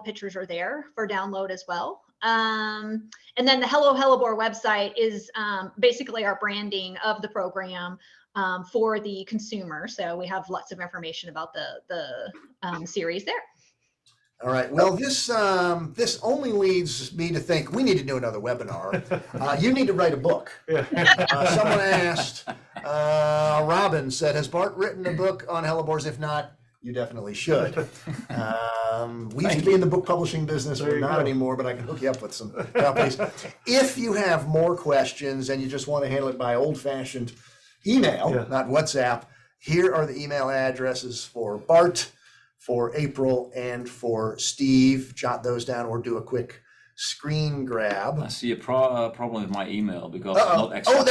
pictures are there for download as well. And then the Hello Hellebore website is basically our branding of the program for the consumer. So we have lots of information about the series there. All right. Well, this only leads me to think we need to do another webinar. You need to write a book. Yeah. Someone asked, Robin said, has Bart written a book on Hellebores? If not, you definitely should. We used to be in the book publishing business. We're not anymore, but I can hook you up with some companies. If you have more questions and you just want to handle it by old-fashioned email, not WhatsApp, here are the email addresses for Bart, for April, and for Steve. Jot those down or do a quick screen grab. I see a problem with my email because it's not Exception.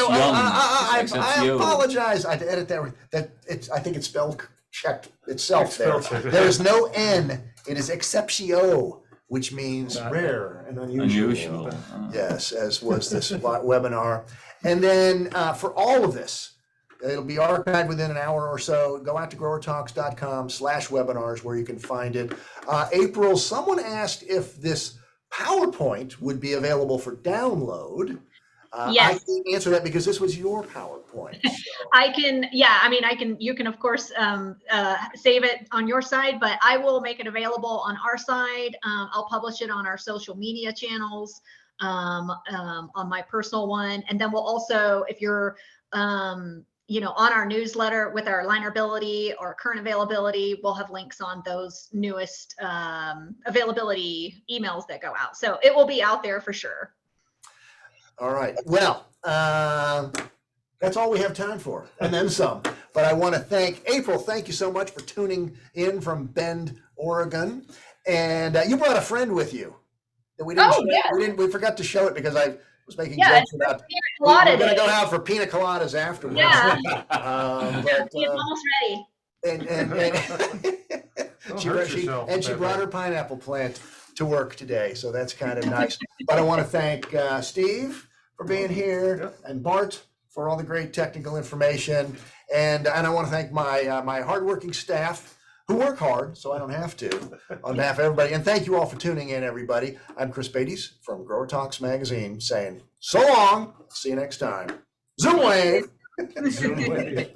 I apologize. I had to edit that. I think it's spelled checked itself there. There is no N. It is Exceptio, which means rare and unusual. Yes, as was this webinar. And then for all of this, it'll be archived within an hour or so. Go out to growertalks.com/webinars where you can find it. April, someone asked if this PowerPoint would be available for download. Yes. I can answer that because this was your PowerPoint. So. You can of course save it on your side, but I will make it available on our side. I'll publish it on our social media channels, on my personal one. And then we'll also, if you're, on our newsletter with our linerability or current availability, we'll have links on those newest availability emails that go out. So it will be out there for sure. All right. Well, that's all we have time for, and then some. But I want to thank April. Thank you so much for tuning in from Bend, Oregon. And you brought a friend with you. That we didn't. We forgot to show it because I was making jokes about. We're going to go out for pina coladas afterwards. Yeah. It's almost ready. And she brought her pineapple plant to work today, so that's kind of nice. But I want to thank Steve for being here and Bart for all the great technical information, and I want to thank my hardworking staff who work hard, so I don't have to, on behalf of everybody. And thank you all for tuning in, everybody. I'm Chris Beatties from Grower Talks Magazine saying so long. See you next time. Zoom wave. Zoom wave.